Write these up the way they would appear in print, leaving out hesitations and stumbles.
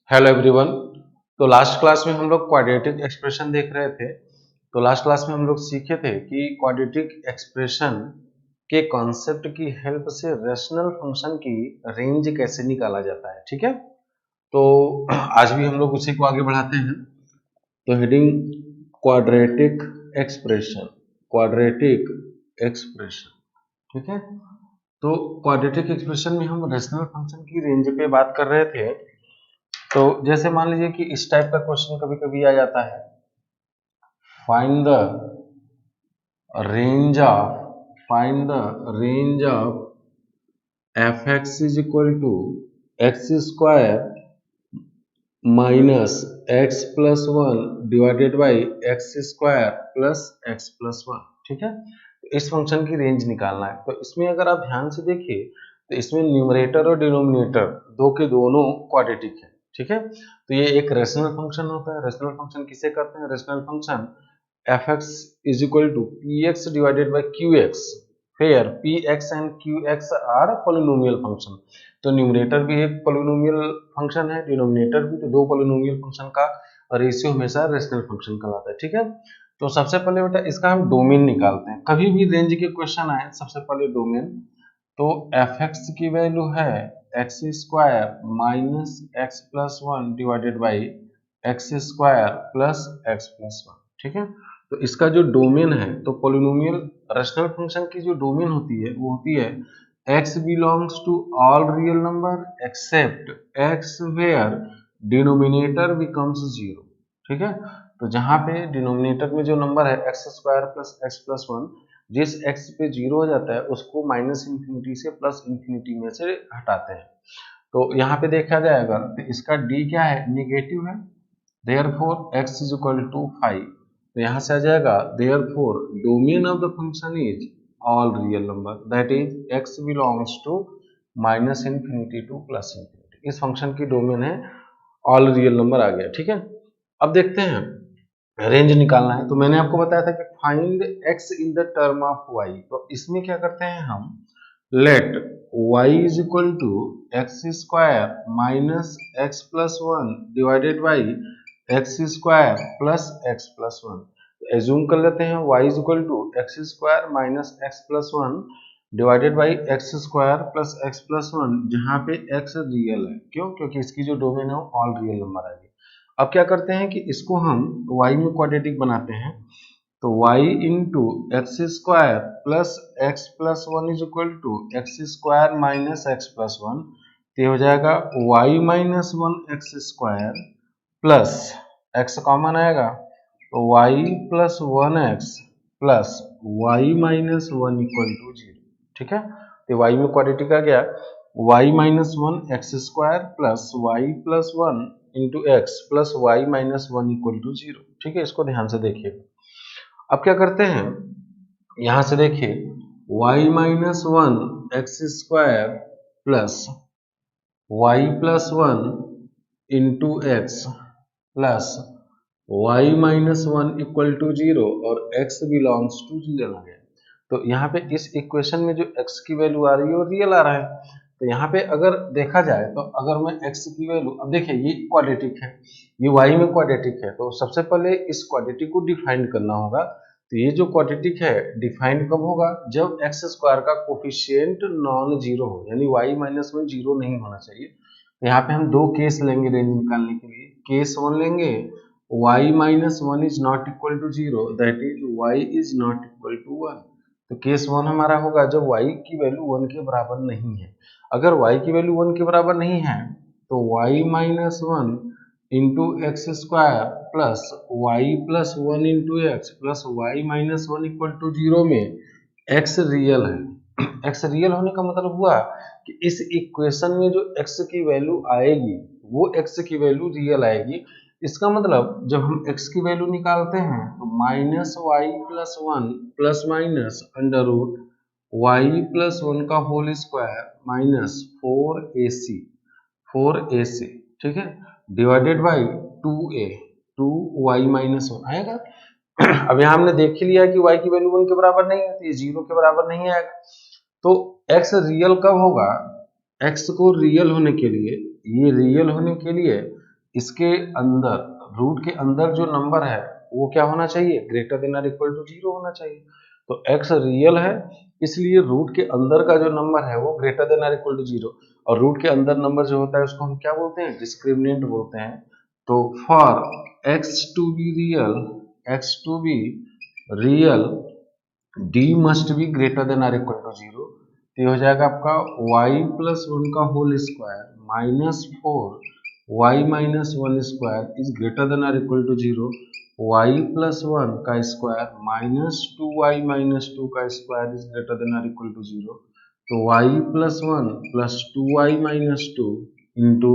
Hello everyone. तो last class में हम लोग क्वाड्रेटिक एक्सप्रेशन देख रहे थे। तो लास्ट क्लास में हम लोग सीखे थे कि क्वाड्रेटिक एक्सप्रेशन के कॉन्सेप्ट की हेल्प से रैशनल फंक्शन की रेंज कैसे निकाला जाता है। ठीक है, तो आज भी हम लोग उसी को आगे बढ़ाते हैं। तो heading quadratic expression, quadratic expression. ठीक है, तो क्वाड्रेटिक एक्सप्रेशन में हम रैशनल फंक्शन की रेंज पे बात कर रहे थे। तो जैसे मान लीजिए कि इस टाइप का क्वेश्चन कभी कभी आ जाता है, find the range of f x is equal to x square minus x plus one divided by x square plus x plus one. ठीक है, तो इस फंक्शन की रेंज निकालना है। तो इसमें अगर आप ध्यान से देखिए तो इसमें न्यूमरेटर और डिनोमिनेटर दो के दोनों क्वाड्रेटिक है। ठीक है, तो ये एक रैशनल फंक्शन होता है। रैशनल फंक्शन किसे कहते हैं? Rational function f x is equal to p x divided by q x, where p x and q x are polynomial function. तो न्यूमरेटर भी एक पॉलिनोमियल फंक्शन है, डिनोमिनेटर भी। तो दो पॉलिनोमियल फंक्शन का रेशियो हमेशा रैशनल फंक्शन कहलाता है। ठीक है, तो सबसे पहले बेटा इसका हम डोमेन निकालते हैं। कभी भी रेंज के क्वेश्चन आए सबसे पहले डोमेन। तो एफ एक्स की वैल्यू है x square minus x plus one divided by x square plus x plus one. ठीक है, तो इसका जो डोमेन है, तो पोलिनोमियल रैशनल फंक्शन की जो डोमेन होती है वो होती है x belongs to all real number except x where denominator becomes 0। ठीक है, तो जहां पे डिनोमिनेटर में जो नंबर है x square plus x plus one, जिस x पे 0 हो जाता है उसको माइनस इंफिनिटी से प्लस इंफिनिटी में से हटाते हैं। तो यहाँ पे देखा जाएगा तो इसका d क्या है? नेगेटिव है। therefore x is equal to 5। तो यहाँ से आ जाएगा therefore domain of the function is all real number, that is x belongs to minus infinity two plus infinity. इस फंक्शन की डोमेन है ऑल रियल नंबर आ गया। ठीक है, अब देखते हैं रेंज निकालना है। तो मैंने आपको बताया था कि find x in the term of y। तो इसमें क्या करते हैं हम, let y is equal to x square minus x plus one divided by x square plus x plus one. Assume कर लेते हैं y is equal to x square minus x plus one divided by x square plus x plus one, जहाँ पे x real है। क्यों? क्योंकि इसकी जो डोमेन है वो ऑल रियल नंबर आ गई। अब क्या करते हैं कि इसको हम y में क्वाड्रेटिक बनाते हैं। तो y into x square plus x plus one is equal to x square minus x plus one. तो हो जाएगा y minus one x square plus x common आएगा तो y plus one x plus y minus one equal to zero. ठीक है, तो y में quadratic आ गया y minus one x square plus y plus one into x plus y minus one equal to zero. ठीक है, इसको ध्यान से देखिए। अब क्या करते हैं, यहां से देखिए y minus one x square plus y plus one into x plus y minus one equal to zero और x बिलोंग्स टू रियल आ गया। तो यहाँ पे इस इक्वेशन में जो x की वैल्यू आ रही है वो रियल आ रहा है। तो यहाँ पे अगर देखा जाए तो अगर मैं x की वैल्यू, अब देखिए ये क्वाड्रेटिक है, ये y में क्वाड्रेटिक है। तो सबसे पहले इस क्वाड्रेटिक को डिफाइन करना होगा। तो ये जो क्वाड्रेटिक है डिफाइन कब होगा? जब एक्स स्क्वायर का कोफिशिएंट नॉन जीरो हो, यानी y माइनस वन जीरो नहीं होना चाहिए। तो यहाँ पे हम दो केस लेंगे रेंज निकालने के लिए। केस वन लेंगे y minus one is not equal to zero, that is y is not equal to one. तो केस वन हमारा होगा जब y की वैल्यू वन के बराबर नहीं है। अगर y की वैल्यू वन के बराबर नहीं है तो y minus one into x square plus y plus one into x plus y minus one equal to zero में x रियल है। x रियल होने का मतलब हुआ कि इस इक्वेशन में जो x की वैल्यू आएगी वो x की वैल्यू रियल आएगी। इसका मतलब जब हम x की वैल्यू निकालते हैं तो minus y plus one plus minus under root y plus one का whole square minus four a c. ठीक है, divided by two y minus one आएगा। अब यहाँ हमने देख ही लिया कि y की वैल्यू वन के बराबर नहीं है, तो ये जीरो के बराबर नहीं आएगा। तो x रियल कब होगा? x को रियल होने के लिए, ये रियल होने के लिए इसके अंदर, रूट के अंदर जो नंबर है वो क्या होना चाहिए, ग्रेटर देन और इक्वल टू 0 होना चाहिए। तो x रियल है, इसलिए रूट के अंदर का जो नंबर है वो ग्रेटर देन और इक्वल टू 0, और रूट के अंदर नंबर जो होता है उसको हम क्या बोलते हैं, डिस्क्रिमिनेंट बोलते हैं। तो for x to be real, x to be real, d must be greater than और इक्वल टू 0। तो ये हो जाएगा आपका y प्लस 1 का whole square minus 4 y minus 1 square is greater than और इक्वल टू 0, y प्लस 1 का square minus 2y minus 2 का स्क्वायर इज ग्रेटर देन और इक्वल टू 0। तो y plus 1 plus 2y minus 2 into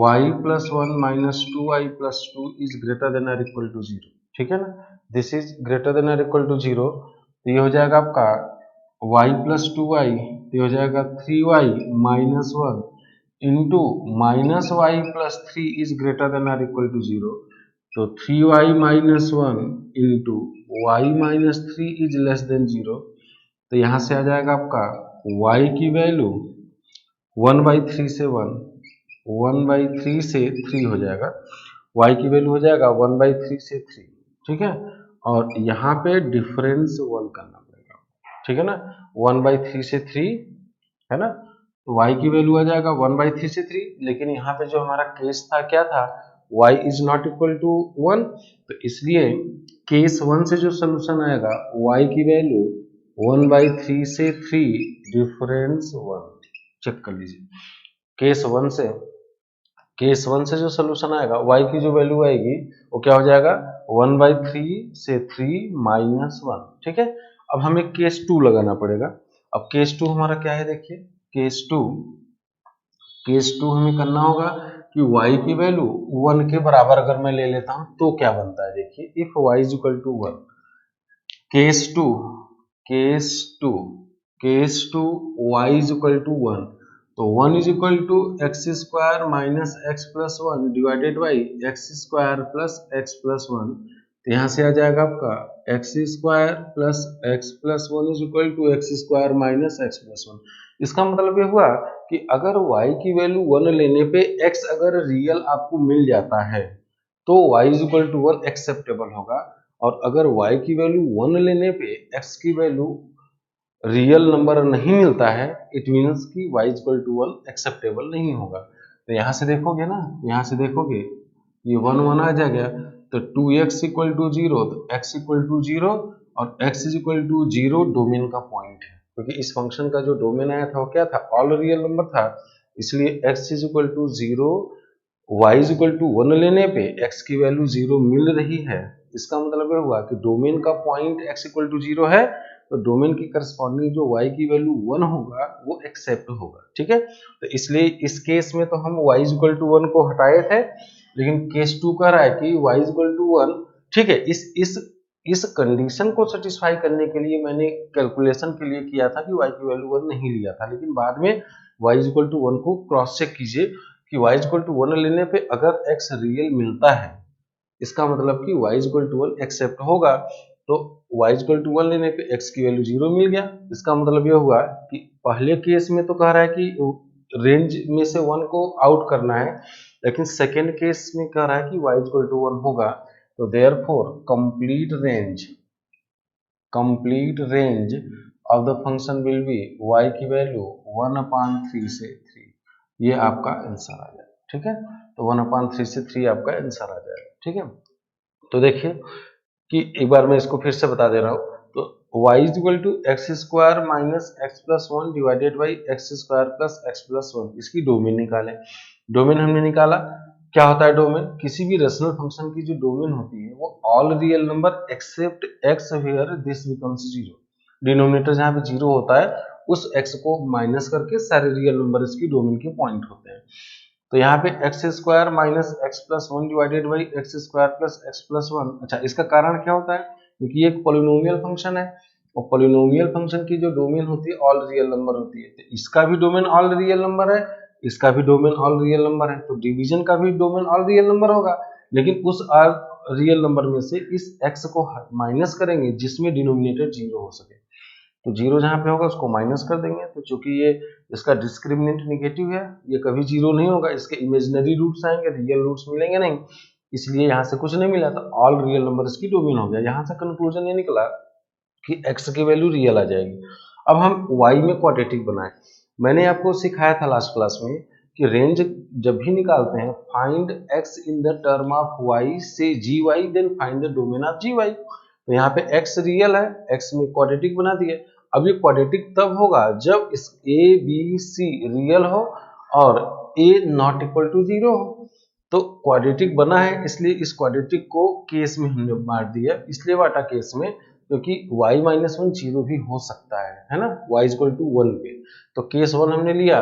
y plus 1 minus 2y plus 2 is greater than और equal to 0। ठीक है ना, this is greater than और equal to 0। तो ये हो जाएगा आपका y प्लस 2y, तो ये हो जाएगा 3y minus 1 into minus y plus 3 is greater than और इक्वल टू 0। तो 3y minus 1 into y minus 3 is less than 0। तो यहाँ से आ जाएगा आपका y की वैल्यू 1/3 से 1/3 से 3 हो जाएगा, y की वैल्यू हो जाएगा 1/3 से 3। ठीक है, और यहाँ पे डिफरेंस 1 करना पड़ेगा। ठीक है ना, 1/3 से 3 है ना, तो y की वैल्यू आ जाएगा 1/3 से 3, लेकिन यहाँ पे जो हमारा केस था क्या था, y is not equal to 1, तो इसलिए केस 1 से जो सोल्यूशन आएगा y की वैल्यू 1/3 से 3 डिफरेंस 1। चेक कर लीजिए, केस 1 से जो सोल्यूशन आएगा y की जो वैल्यू आएगी वो क्या हो जाएगा 1/3 से 3 माइनस 1। ठीक है, अब हमें केस 2 लगाना पड़ेगा। अब केस 2 हमारा क्या है, देखिए केस 2 हमें करना होगा कि y की वैल्यू 1 के बराबर अगर मैं ले लेता हूं तो क्या बनता है, देखिए if y is equal to 1, case 2 y is equal to 1, तो 1 is equal to x square minus x plus 1 divided by x square plus x plus 1। तो यहाँ से आ जाएगा आपका x square plus x plus 1 is equal to x square minus x plus 1। इसका मतलब ये हुआ कि अगर y की वैल्यू 1 लेने पे x अगर रियल आपको मिल जाता है तो y is equal to 1 acceptable होगा, और अगर y की वैल्यू 1 लेने पे x की वैल्यू रियल नंबर नहीं मिलता है, इट मीन्स कि y is equal to 1 acceptable नहीं होगा। तो यहाँ से देखोगे ना, यहाँ से देखोगे ये 1 1 आ जाएगा, तो 2x इक्वल टू 0, तो x इक्वल टू 0 और x is equal to 0 domain का पॉइंट है, क्योंकि इस फंक्शन का जो डोमेन आया था वो क्या था, ऑल रियल नंबर था, इसलिए x is equal to 0, y is equal to 1 लेने पे x की वैल्यू 0 मिल रही है। इसका मतलब ये हुआ कि डोमेन का पॉइंट x इक्वल टू 0 है, तो डोमेन की करस्पॉन्डिंग जो y की वैल्यू 1 होगा वो एक्सेप्ट होगा। ठीक है, तो इसलिए इस केस में तो हम y इज इक्वल टू 1 को हटाए थे, लेकिन केस 2 कह रहा है कि y इज इक्वल टू 1। ठीक है, इस कंडीशन को सेटिस्फाई करने के लिए मैंने कैलकुलेशन के लिए किया था कि y की वैल्यू 1 नहीं लिया था, लेकिन बाद में y इज इक्वल टू 1 को क्रॉस चेक कीजिए कि y इज इक्वल टू 1 लेने पे अगर x रियल मिलता है, इसका मतलब कि y is equal to 1 accept होगा, तो y इज इक्वल टू 1 लेने पे x की वैल्यू 0 मिल गया। इसका मतलब ये हुआ कि पहले केस में तो कह रहा है कि रेंज में से 1 को आउट करना है, लेकिन सेकेंड केस में कह रहा है कि y इज इक्वल टू 1 होगा, तो therefore complete range of the function will be y की वैल्यू 1/3 से 3। ये आपका आंसर आ जाएगा। ठीक है, तो 1/3 से 3 आपका आंसर आ जाएगा। ठीक है, तो देखिए कि एक बार मैं इसको फिर से बता दे रहा हूँ, तो y is equal to x square minus x plus 1 divided by x square plus x plus 1, इसकी डोमेन निकालें। डोमेन हमने निकाला, क्या होता है डोमेन, किसी भी रेशनल फंक्शन की जो डोमेन होती है वो all real number except x where this becomes 0। Denominator जहाँ पे 0 होता है उस x को माइनस करके सारे रियल नंबर इसकी डोमेन के पॉइंट होते हैं। तो यहाँ पे x square minus x plus 1 divided by x square plus x plus 1। अच्छा, इसका कारण क्या होता है, क्योंकि ये एक पॉलिनोमियल फंक्शन है, और पॉलिनोमियल फंक्शन की जो डोमेन होती है ऑल रियल नंबर होती है, तो इसका भी डोमेन ऑल रियल नंबर है, इसका भी डोमेन ऑल रियल नंबर है, तो डिवीजन का भी डोमेन ऑल रियल नंबर होगा, लेकिन उस रियल नंबर में से इस x को माइनस करेंगे जिसमें डिनोमिनेटर 0 हो सके। तो जीरो जहाँ पे होगा उसको माइनस कर देंगे। तो चूंकि ये इसका डिस्क्रिमिनेंट निगेटिव है, ये कभी जीरो नहीं होगा, इसके इमेजिनरी रूट्स आएंगे, रियल रूट्स मिलेंगे नहीं, इसलिए यहाँ से कुछ नहीं मिला, तो ऑल रियल नंबर्स की डोमेन हो गया। यहाँ से कंक्लूजन ये निकला कि x की वैल्यू रियल आ जाएगी। अब हम y में क्वाड्रेटिक बनाए। मैंने आपको सिखाया था लास्ट क्लास में कि रेंज जब भी निकालते हैं, find x in the term of y से gy, then find the domain of gy। तो यहाँ पे x रियल है, x में क्वाड्रेटिक बना दिए। अब ये क्वाड्रेटिक तब होगा जब इस a b c रियल हो और a not equal to zero हो। तो क्वाड्रेटिक बना है, इसलिए इस क्वाड्रेटिक को केस में हमने बांट दिया, इसलिए बांटा केस में क्योंकि y माइनस वन जीरो भी हो सकता है ना, y इक्वल टू वन पे। तो केस वन हमने लिया,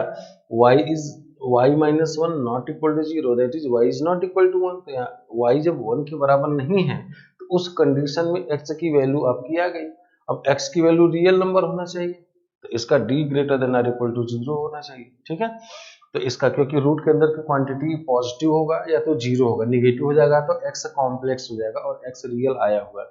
y minus one not equal to zero, that is y is not equal to one. तो यहाँ y जब वन के बराबर नहीं है तो उस कंडीशन में x की वैल्यू आपकी आ गई। अब x की वैल्यू रियल नंबर होना चाहिए, तो इसका d greater than or equal to zero होना चाहिए, ठीक है। तो इसका क्योंकि रूट के अंदर की क्वांटिटी पॉजिटिव होगा या तो जीरो होगा, निगेटिव हो जाएगा तो x कॉम्प्लेक्स हो जाएगा और x रियल आया हुआ है।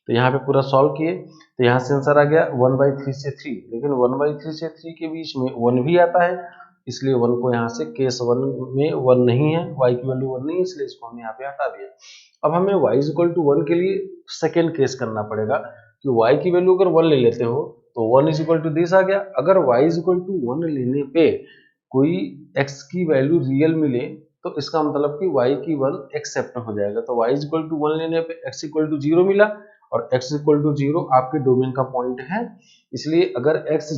तो यहाँ पे पूरा सॉल्व किए, तो यहाँ से आंसर आ गया 1/3 से 3, लेकिन 1/3 से 3 के बीच में 1 भी आता है, इसलिए 1 को यहाँ से केस 1 में 1 नहीं है, y की वैल्यू 1 नहीं है, इसलिए इसको हमने यहाँ पे हटा दिया। अब हमें y इक्वल टू 1 के लिए सेकेंड केस करना पड़ेगा कि y की वैल्यू अगर 1 ले लेते हो तो 1 इज इक्वल टू दिस आ गया। अगर y इक्वल टू 1 लेने पे कोई x की वैल्यू रियल मिले तो इसका मतलब कि y की 1 एक्सेप्ट हो जाएगा। तो y इक्वल टू 1 लेने पे x इक्वल टू 0 मिला और x इक्वल टू 0 आपके डोमेन का पॉइंट है, इसलिए अगर x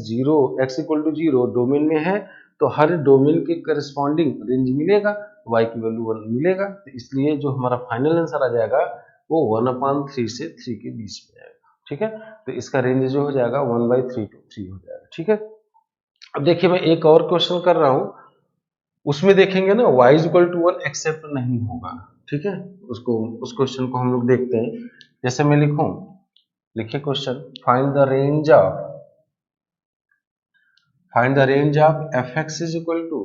इक्वल टू 0 डोमेन में है तो हर डोमेन के करस्पॉन्डिंग रेंज मिलेगा, y की वैल्यू 1 मिलेगा। तो इसलिए जो हमारा फाइनल आंसर आ जाएगा वो 1/3 से 3 के बीच में आएगा, ठीक है। तो इसका रेंज जो हो जाएगा 1/3 to 3 हो जाएगा, ठीक है। अब देखिए मैं एक और क्वेश्चन कर रहा हूँ, उसमें देखेंगे ना y इक्वल टू 1 एक्सेप्ट नहीं होगा, ठीक है। उस क्वेश्चन को हम लोग देखते हैं। जैसे मैं लिखूं, लिखिए question, find the range of fx is equal to,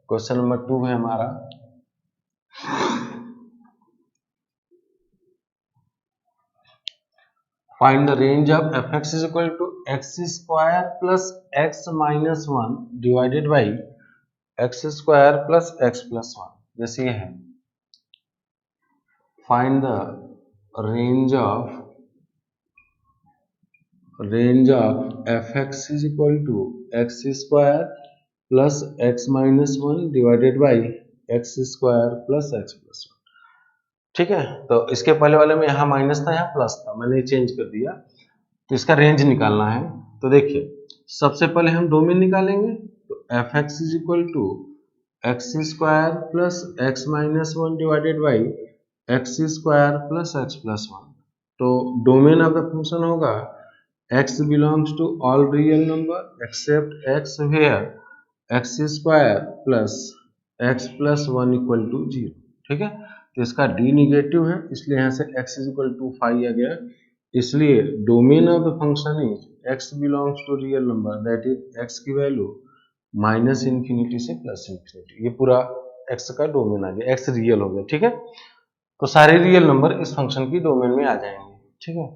question number 2 है हमारा, find the range of fx is equal to x square plus x minus 1 divided by x square plus x plus 1। जैसे ये है, find the range of fx is equal to x square plus x minus 1 divided by x square plus x plus 1, ठीक है। तो इसके पहले वाले में यहाँ माइनस था, यहाँ प्लस था, मैंने चेंज कर दिया। तो इसका रेंज निकालना है, तो देखिए सबसे पहले हम डोमेन निकालेंगे। तो fx is equal to x square plus x minus 1 divided by x square plus x plus 1। तो डोमेन ऑफ द फंक्शन होगा x belongs to all real number except x where x square plus x plus 1 equal to 0, ठीक है। तो इसका d negative है, इसलिए यहाँ से x is equal to 5 आ गया। इसलिए domain of the function is x belongs to real number, that is x की वैल्यू माइनस इन्फिनिटी से प्लस इन्फिनिटी, ये पूरा x का डोमेन आ गया, x रियल हो गया, ठीक है। तो सारे रियल नंबर इस फंक्शन की डोमेन में आ जाएंगे, ठीक है।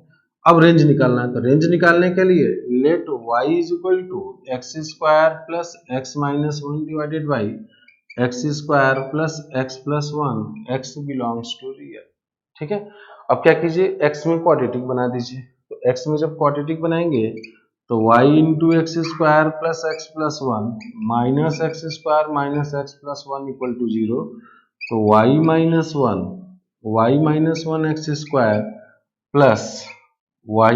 अब रेंज निकालना है, तो रेंज निकालने के लिए let y is equal to x square plus x minus 1 divided by x square plus x plus 1, x belongs to real, ठीक है। अब क्या कीजिए, x में क्वाड्रेटिक बना दीजिए। तो x में जब क्वाड्रेटिक बनाएंगे तो y into x square plus x plus 1 minus x square minus x plus 1 equal to 0। तो y minus 1 x square plus y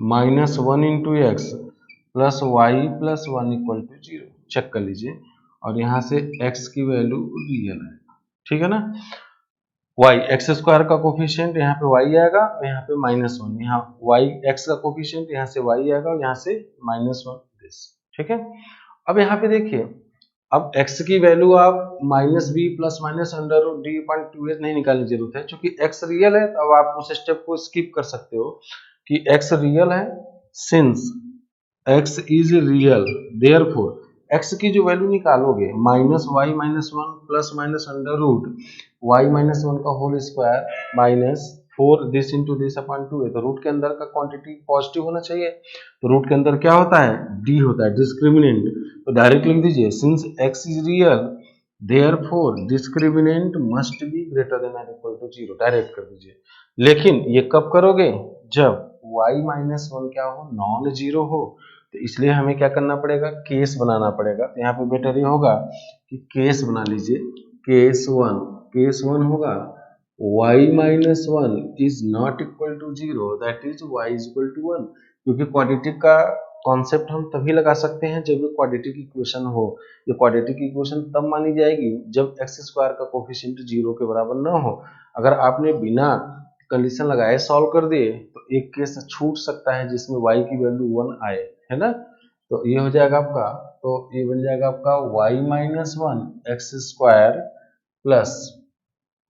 minus 1 into x plus y plus 1 equal to 0, check कर लीजिए। और यहाँ से x की value real है, ठीक है ना। y एक्स स्क्वायर का कोफिशिएंट यहाँ पे y आएगा, यहाँ पे माइनस 1, यहाँ y x का कोफिशिएंट यहाँ से y आएगा और यहाँ से माइनस 1, ठीक है। अब यहाँ पे देखिए, अब x की वैल्यू आप minus b plus minus under root d point two h नहीं निकालने की जरूरत है, क्योंकि x रियल है। तो अब आप उस स्टेप को स्किप कर सकते हो कि x रियल है, since x is real therefore x की जो वैल्यू निकालोगे minus y minus 1 plus minus under root y minus 1 का whole square minus 4 this into this upon 2 है, तो रूट के अंदर का क्वांटिटी पॉजिटिव होना चाहिए। तो रूट के अंदर क्या होता है, डी होता है, डिस्क्रिमिनेंट। तो डायरेक्ट लिख दीजिए, since x is real therefore discriminant must be greater than और इक्वल टू 0, डायरेक्ट कर दीजिए। लेकिन ये कब करोगे, जब y माइनस वन क्या हो, नॉन जीरो हो। तो इसलिए हमें क्या करना पड़ेगा, केस बनाना पड़ेगा। तो यहाँ पे बेटर ये होगा कि केस बना लीजिए, केस वन होगा y minus one is not equal to zero, that is y is equal to one. क्योंकि क्वाड्रेटिक का कॉन्सेप्ट हम तभी लगा सकते हैं जब ये क्वाड्रेटिक इक्वेशन हो। ये क्वाड्रेटिक इक्वेशन तब मानी जाएगी जब एक्स स्क्वायर का कोफिशिएंट जीरो के बराबर ना हो। अगर आपने बिना कंडीशन लगाए सॉल्व कर दिए तो एक केस छूट सकता है जिसमें y की वैल्यू 1 आए, है ना। तो ये हो जाएगा आपका, तो ये बन जाएगा आपका y minus one x square plus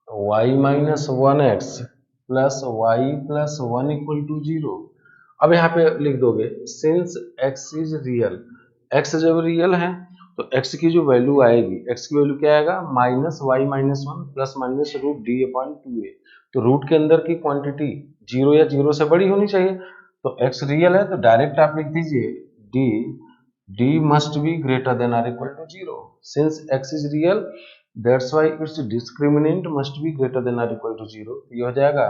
y minus one x plus y plus one equal to zero. अब यहाँ पे लिख दोगे since x is real, x जब रियल है तो x की जो वैल्यू आएगी, x की वैल्यू क्या आएगा, minus y minus one plus minus root d upon two a. तो रूट के अंदर की क्वांटिटी जीरो या जीरो से बड़ी होनी चाहिए। तो x रियल है तो डायरेक्ट आप लिख दीजिए d must be greater than or equal to zero. Since x is real, that's why its discriminant must be greater than or equal to zero. ये हो जाएगा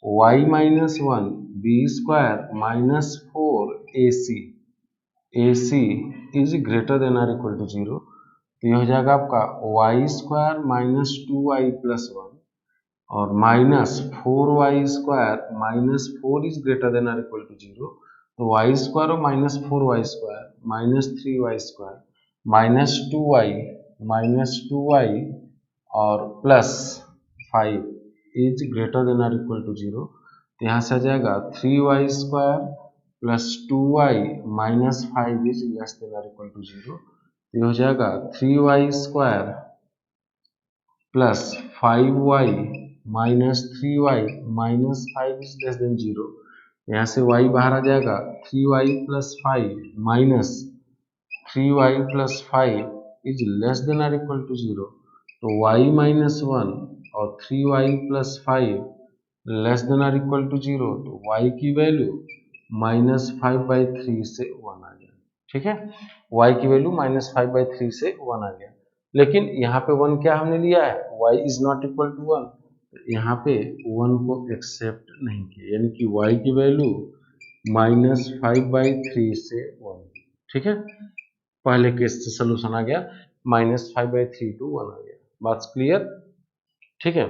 y minus one b square minus four ac is greater than or equal to zero. तो ये हो जाएगा आपका y square minus two y plus one और minus four y square minus four is greater than और equal to zero. तो y square और minus four y square minus three y square minus two y और plus five is greater than और equal to zero. तो यहाँ से आ जाएगा three y square plus two y minus five is less than और equal to zero. तो ये हो जाएगा three y square plus five y minus three y minus five is less than zero. यहाँ से y बाहर आ जाएगा, three y plus five minus three y plus five is less than और इक्वल टू जीरो। तो y minus one और three y plus five less than और equal to zero. तो y की value minus five by three से one आ गया। ठीक है, y की value minus five by three से वन आ गया। लेकिन यहाँ पे वन क्या हमने लिया है, y is not equal to one. यहाँ पे वन को एक्सेप्ट नहीं किया, यानी कि y की value minus five by three से वन। ठीक है, पहले केस से सोल्यूशन आ गया, minus five by three to one आ गया। बात क्लियर? ठीक है,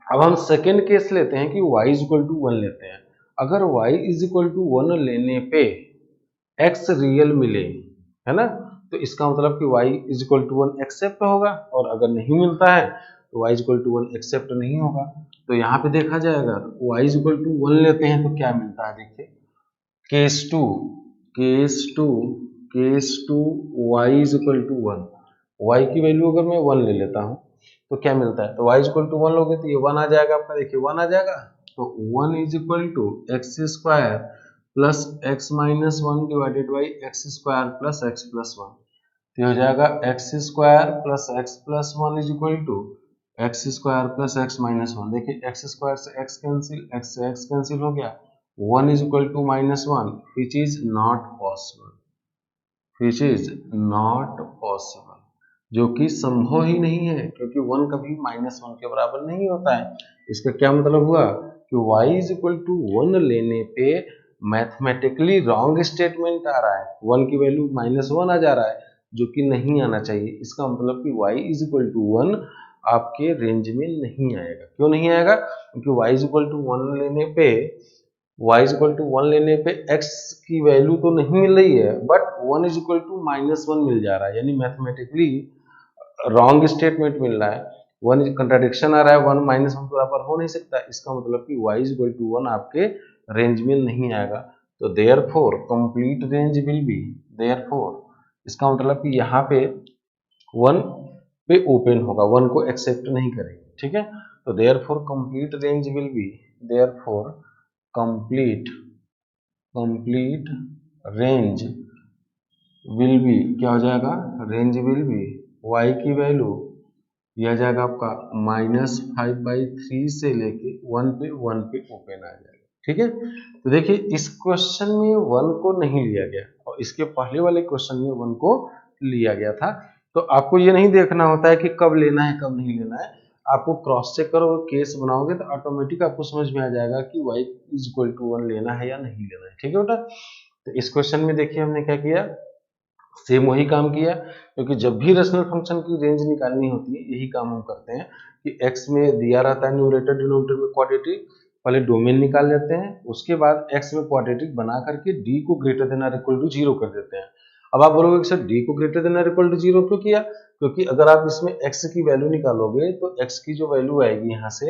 अब हम सेकेंड केस लेते हैं कि y is equal to one लेते हैं। अगर y is equal to one लेने पे x रियल मिले, है ना, तो इसका मतलब कि y is equal to one accept होगा, और अगर नहीं मिलता है तो y is equal to one accept नहीं होगा। तो यहाँ पे देखा जाए अगर y is equal to one लेते हैं तो क्या मिलता है, देखिए case two y is equal to one, y की वैल्यू अगर मैं वन ले लेता हूँ तो क्या मिलता है, तो y is equal to one लोगे तो ये वन आ जाएगा आपका, देखिए वन आ जाएगा। तो one is equal to x square plus x minus one divided by x square plus x plus one. तो हो जाएगा x square plus x plus one is equal to x square plus x minus one. देखिए x square से x cancel, x से x cancel हो गया, one is equal to minus one, which is not possible, जो कि संभव ही नहीं है, क्योंकि वन कभी माइनस वन के बराबर नहीं होता है। इसका क्या मतलब हुआ कि y is equal to one लेने पे मैथमेटिकली रॉन्ग स्टेटमेंट आ रहा है, वन की वैल्यू माइनस वन आ जा रहा है, जो कि नहीं आना चाहिए। इसका मतलब कि y is equal to one आपके रेंज में नहीं आएगा। क्यों नहीं आएगा, क्योंकि y is equal to one लेने पे x की वैल्यू तो नहीं मिल रही है, but one is equal to minus one मिल जा रहा है, यानी मैथमेटिकली रॉन्ग स्टेटमेंट मिल रहा है, वन कंट्राडिक्शन आ रहा है, वन माइनस वन बराबर हो नहीं सकता। इसका मतलब कि y is equal to one आपके रेंज में नहीं आएगा। तो therefore complete range will be, therefore इसका मतलब कि यहाँ पे वन पे ओपन होगा, वन को एक्सेप्ट नहीं करेंगे। ठीक है, तो therefore complete range will be, therefore complete range will B क्या हो जाएगा, रेंज विल बी y की वैल्यू यह आ जाएगा आपका -5/3 से लेके 1 पे ओपन आ जाएगा। ठीक है, तो देखिए इस क्वेश्चन में 1 को नहीं लिया गया और इसके पहले वाले क्वेश्चन में 1 को लिया गया था। तो आपको ये नहीं देखना होता है कि कब लेना है कब नहीं लेना है, आपको क्रॉस चेक करोगे, केस बनाओगे तो ऑटोमेटिक आपको समझ में आ जाएगा कि y = 1 लेना है या नहीं लेना है। ठीक है बेटा, तो इस क्वेश्चन में देखिए हमने क्या किया, सेम वही काम किया, क्योंकि जब भी रेशनल फंक्शन की रेंज निकालनी होती है यही काम हम करते हैं कि x में दिया रहता है न्यूमरेटर डिनोमिनेटर में क्वाड्रेटिक, पहले डोमेन निकाल लेते हैं, उसके बाद x में क्वाड्रेटिक बना करके d को ग्रेटर देन और इक्वल टू 0 कर देते हैं। अब आप बोलोगे कि सर d को ग्रेटर देन और इक्वल टू 0 क्यों किया, क्योंकि अगर आप इसमें x की वैल्यू निकालोगे तो x की जो वैल्यू आएगी यहाँ से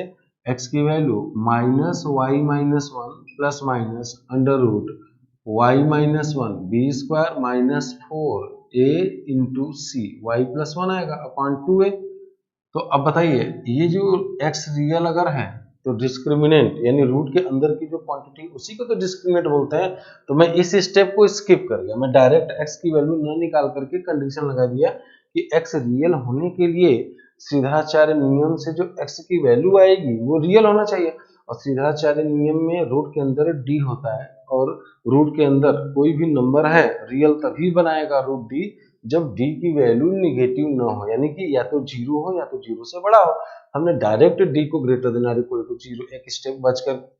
x की value -y-1 plus minus under root y-1 b² -4a into c y+1 आएगा अपॉन 2a। तो अब बताइए ये जो x रियल अगर है तो डिस्क्रिमिनेंट यानी रूट के अंदर की जो क्वांटिटी उसी को तो डिस्क्रिमिनेंट बोलते हैं। तो मैं इस स्टेप को स्किप कर गया, मैं डायरेक्ट x की वैल्यू न निकाल करके कंडीशन लगा दिया कि x रियल होने के लिए श्रीधराचार्य नियम से जो x की वैल्यू आएगी वो रियल होना चाहिए, और श्रीधराचार्य नियम में रूट के अंदर d होता है और रूट के अंदर कोई भी नंबर है रियल तभी बनाएगा रूट d जब d की वैल्यू निगेटिव ना हो, यानी कि या तो 0 हो या तो 0 से बड़ा हो। हमने डायरेक्ट d को ग्रेटर देन और इक्वल टू 0 एक स्टेप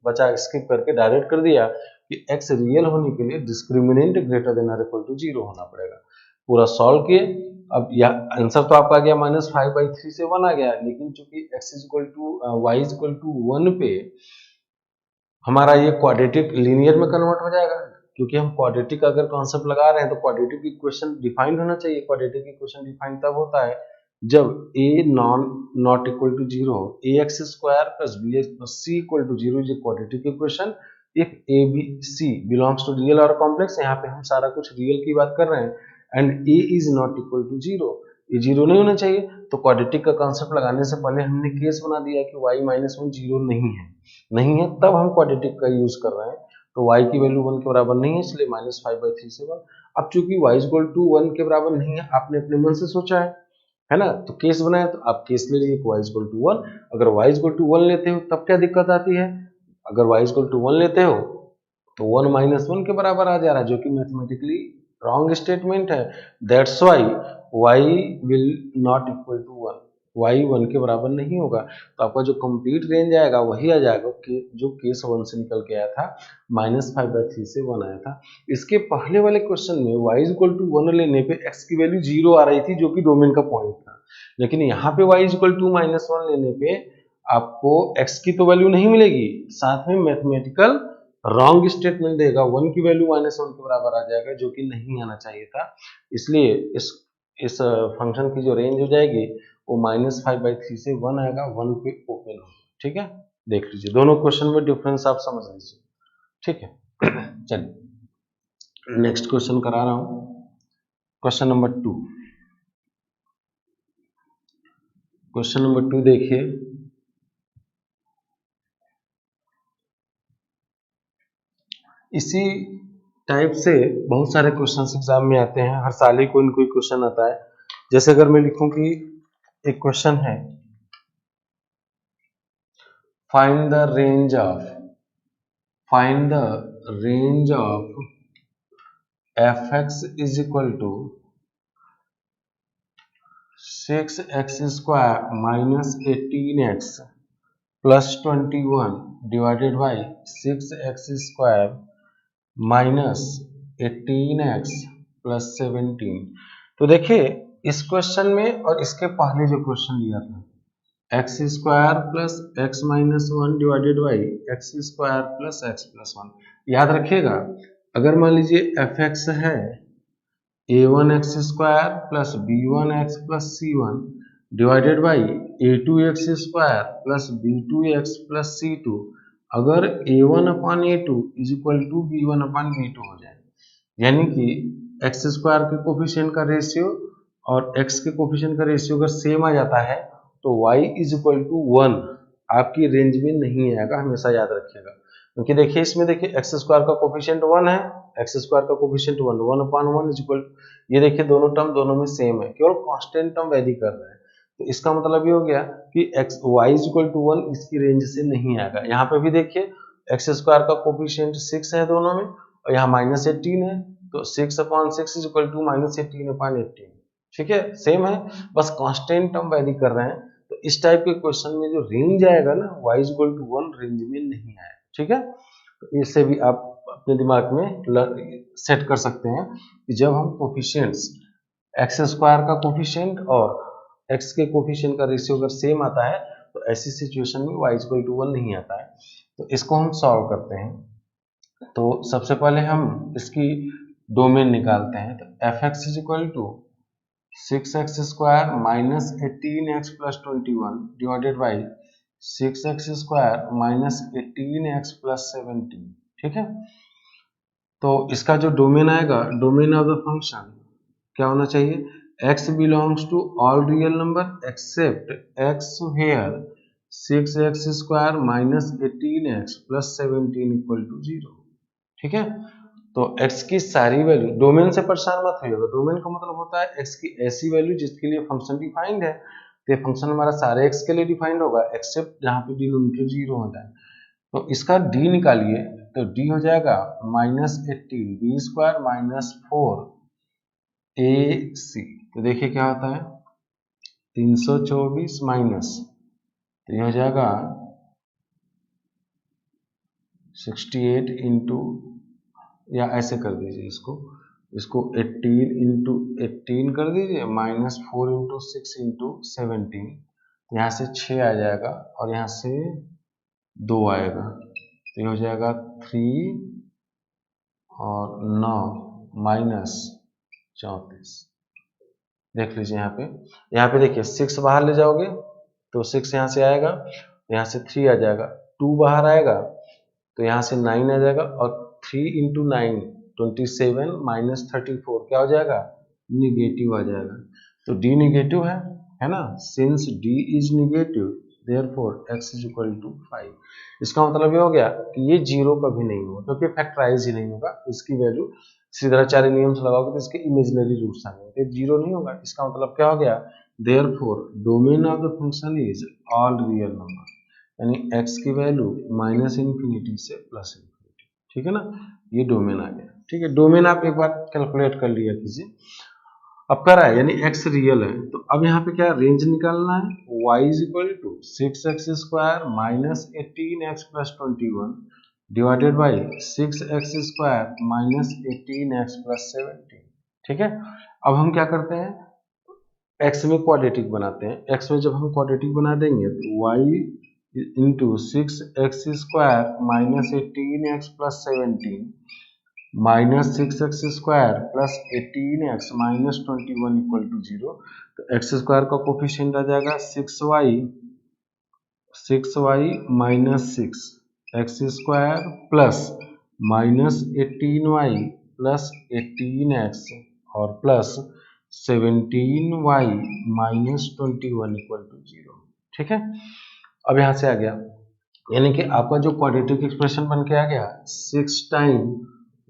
बचा स्किप करके डायरेक्ट कर दिया कि x रियल होने के लिए डिस्क्रिमिनेंट ग्रेटर देन और इक्वल टू 0 होना पड़ेगा। पूरा सॉल्व किए, अब यह आंसर तो आपका आ गया -5/3 से 1 आ गया, लेकिन चूंकि y=1 पे हमारा ये क्वाड्रेटिक लीनियर में कन्वर्ट हो जाएगा, क्योंकि हम क्वाड्रेटिक अगर कॉन्सेप्ट लगा रहे हैं तो क्वाड्रेटिक इक्वेशन डिफाइंड होना चाहिए। क्वाड्रेटिक इक्वेशन डिफाइंड तब होता है जब a not equal to 0 ax² + bx + c = 0 is a quadratic equation if a b c belongs to real और कॉम्प्लेक्स। यहाँ पे हम सारा कुछ रियल की बात कर रहे हैं and a is not equal to 0, ये 0 नहीं होना चाहिए। तो क्वाड्रेटिक का कॉन्सेप्ट लगाने से पहले हमने केस बना दिया कि y-1 0 नहीं है, तब हम क्वाड्रेटिक का यूज कर रहे हैं। तो y की वैल्यू 1 के बराबर नहीं है, इसलिए -5/3 से 1। अब चूंकि y = 1 के बराबर नहीं है, आपने अपने मन से सोचा है ना, तो केस बनाया तो आप केस ले लीजिए y = 1। अगर y = 1 लेते हो तब क्या दिक्कत आती है, अगर y = 1 लेते हो तो 1 - 1 के बराबर आ जा रहा है, जो कि मैथमेटिकली रॉन्ग स्टेटमेंट है। That's why y will not equal to 1, y 1 के बराबर नहीं होगा। तो आपका जो कंप्लीट रेंज आएगा वही आ जाएगा कि जो केस 1 से निकल के आया था, -5/3 से 1 आया था। इसके पहले वाले क्वेश्चन में y = 1 लेने पे x की वैल्यू 0 आ रही थी, जो कि डोमेन का पॉइंट था, लेकिन यहाँ पे y = -1 लेने पे आपको x की तो वैल्यू नहीं मिलेगी, साथ में मैथमेटिकल रॉन्ग स्टेटमेंट देगा, 1 की वैल्यू -1 के बराबर आ जाएगा, जो कि नहीं आना चाहिए था। इसलिए इस फंक्शन की जो रेंज हो जाएगी वो -5/3 से 1 आएगा, 1 पे ओपन होगा। ठीक है, देख लीजिए दोनों क्वेश्चन में डिफरेंस आप समझ लीजिए। ठीक है, चलिए नेक्स्ट क्वेश्चन करा रहा हूं, क्वेश्चन नंबर 2। क्वेश्चन नंबर 2 देखिए, इसी टाइप से बहुत सारे क्वेश्चंस एग्जाम में आते हैं, हर साल ही कोई न कोई क्वेश्चन आता है। जैसे अगर मैं लिखूं कि एक क्वेश्चन है, find the range of fx is equal to 6x² minus 18x plus 21 divided by 6x² minus 18x plus 17। तो देखिए इस क्वेश्चन में और इसके पहले जो क्वेश्चन दिया था, x² plus x minus 1 divided by x² plus x plus 1, याद रखिएगा अगर मान लीजिए fx है a1x² plus b1x plus c1 divided by a2x² plus b2x plus c2, अगर a1/a2 is equal to b1/b2 हो जाए, यानी कि x² के कोफिशिएंट का रेशियो और x के कोफिशिएंट का रेशियो अगर सेम आ जाता है तो y इज इक्वल टू 1 आपकी रेंज में नहीं आएगा, हमेशा याद रखिएगा। क्योंकि देखिए इसमें देखिए x² का कोफिशिएंट 1 है, x² का कोफिशिएंट 1/1 इज इक्वल, ये देखिए दोनों टर्म दोनों में सेम है, केवल कांस्टेंट टर्म वैरी कर रहे हैं। तो इसका मतलब ये हो गया कि x y is equal to 1 इसकी रेंज से नहीं आएगा। यहाँ पे भी देखिए एक्स स्क्वायर का कोफिशिएंट 6 है दोनों में और यहाँ -18 है, तो 6/6 इज इक्वल टू -18/18। ठीक है, सेम है, बस कांस्टेंट टर्म वेरी कर रहे हैं। तो इस टाइप के क्वेश्चन में जो रेंज आएगा ना y is equal to 1 range में नहीं आएगा। ठीक है, तो इससे भी आप अपने दिमाग में सेट कर सकते हैं कि जब हम कोफिशिएंट्स एक्स स्क्वायर का कोफिशिएंट और एक्स के कोफिशिएंट का रेशियो अगर सेम आता है तो ऐसी सिचुएशन में y इक्वल टू 1 नहीं आता है। तो इसको हम सॉल्व करते हैं। तो सबसे पहले हम इसकी डोमेन निकालते हैं। तो f x is equal to 6x square minus 18x plus 21 divided by 6x square minus 18x plus 17। ठीक है, तो इसका जो डोमेन आएगा, डोमेन ऑफ द फंक्शन क्या होना चाहिए, x belongs to all real number except x where 6x square minus 18x plus 17 equal to 0। ठीक है, तो x की सारी वैल्यू, डोमेन से परेशान मत होइएगा, डोमेन का मतलब होता है x की ऐसी वैल्यू जिसके लिए फंक्शन डिफाइंड है। तो ये फंक्शन हमारा सारे x के लिए डिफाइंड होगा एक्सेप्ट जहाँ पे डिनोमिनेटर 0 हो जाए। तो इसका d निकालिए, तो d हो जाएगा -18 b स्क्वायर माइनस 4 ac। तो देखिए क्या होता है 324 माइनस, तो ये हो जाएगा 68 इंटू, या ऐसे कर दीजिए इसको 18 इंटू 18 कर दीजिए माइनस 4 इंटू 6 इंटू 17। यहाँ से 6 आ जाएगा और यहाँ से 2 आएगा, तो ये हो जाएगा 3 और 9 माइनस 34। देख लीजिए यहाँ पे देखिए 6 बाहर ले जाओगे तो 6 यहाँ से आएगा, यहाँ से 3 आ जाएगा, 2 बाहर आएगा तो यहाँ से 9 आ जाएगा और 3 इंटू 9 27 माइनस 34 क्या हो जाएगा, निगेटिव आ जाएगा। तो d निगेटिव है ना, since d is negative therefore x is equal to 5। इसका मतलब ये हो गया कि ये 0 कभी नहीं होगा क्योंकि फैक्टराइज ही नहीं होगा, इसकी वैल्यू श्रीधराचार्य नियम से लगाओगे तो इसके इमेजिनरी रूट्स आएंगे, तो 0 नहीं होगा। इसका मतलब क्या हो गया, therefore domain of the function is all real number, यानी x की वैल्यू माइनस इन्फिनिटी से प्लस इन्फिनिटी। ठीक है ना, ये डोमेन आ गया। ठीक है, डोमेन आप एक बार कैलकुलेट कर लिया कीजिए। अब कह रहा है यानी x रियल है, तो अब यहाँ पे क्या रेंज निकालना है, y is equal to 6x square minus 18x plus 21 divided by 6x square minus 18x plus 17। ठीक है, अब हम क्या करते हैं, x में क्वाड्रेटिक बनाते हैं। x में जब हम क्वाड्रेटिक बना देंगे तो y into 6x square minus 18x plus 17 minus 6x square plus 18x minus 21 equal to 0। तो x स्क्वायर का कोफिशिएंट आ जाएगा 6y minus 6 x square plus minus 18y plus 18x और plus 17y minus 21 equal to 0। ठीक है, अब यहाँ से आ गया, यानी कि आपका जो क्वाड्रेटिक एक्सप्रेशन बन के आ गया 6 time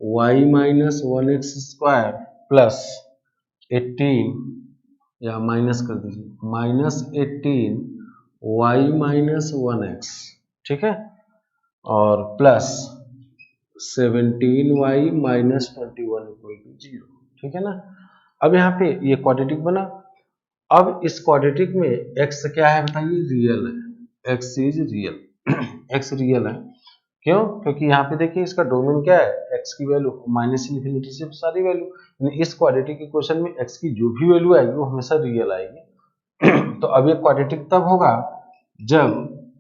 y minus 1x square plus 18, या माइनस कर दीजिए माइनस 18 y माइनस 1x। ठीक है, और plus 17y minus 21 equal to 0। ठीक है ना, अब यहाँ पे ये क्वाड्रेटिक बना। अब इस क्वाड्रेटिक में x क्या है बताइए, रियल है, x is real x real है। क्यों, क्योंकि यहाँ पे देखिए इसका डोमेन क्या है, x की वैल्यू माइनस इन्फिनिटी से सारी वैल्यू, यानी इस क्वाड्रेटिक इक्वेशन में x की जो भी वैल्यू आएगी वो हमेशा रियल आएगी। तो अब ये क्वाड्रेटिक तब होगा जब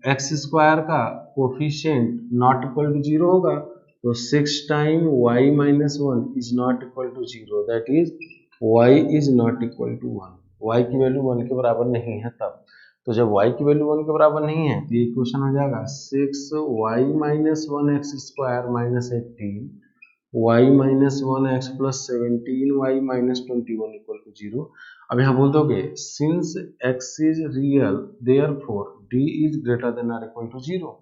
x स्क्वायर का कोफिशिएंट नॉट इक्वल टू 0 होगा, तो 6 time y minus 1 is not equal to 0, that is y is not equal to 1, y की वैल्यू 1 के बराबर नहीं है तब। तो जब y की वैल्यू 1 के बराबर नहीं है तो ये इक्वेशन हो जाएगा 6y minus 1x square minus 18 y minus 1x plus 17y minus 21 equal to 0। अब यहाँ बोल दोगे since x is real therefore d is greater than और इक्वल टू 0।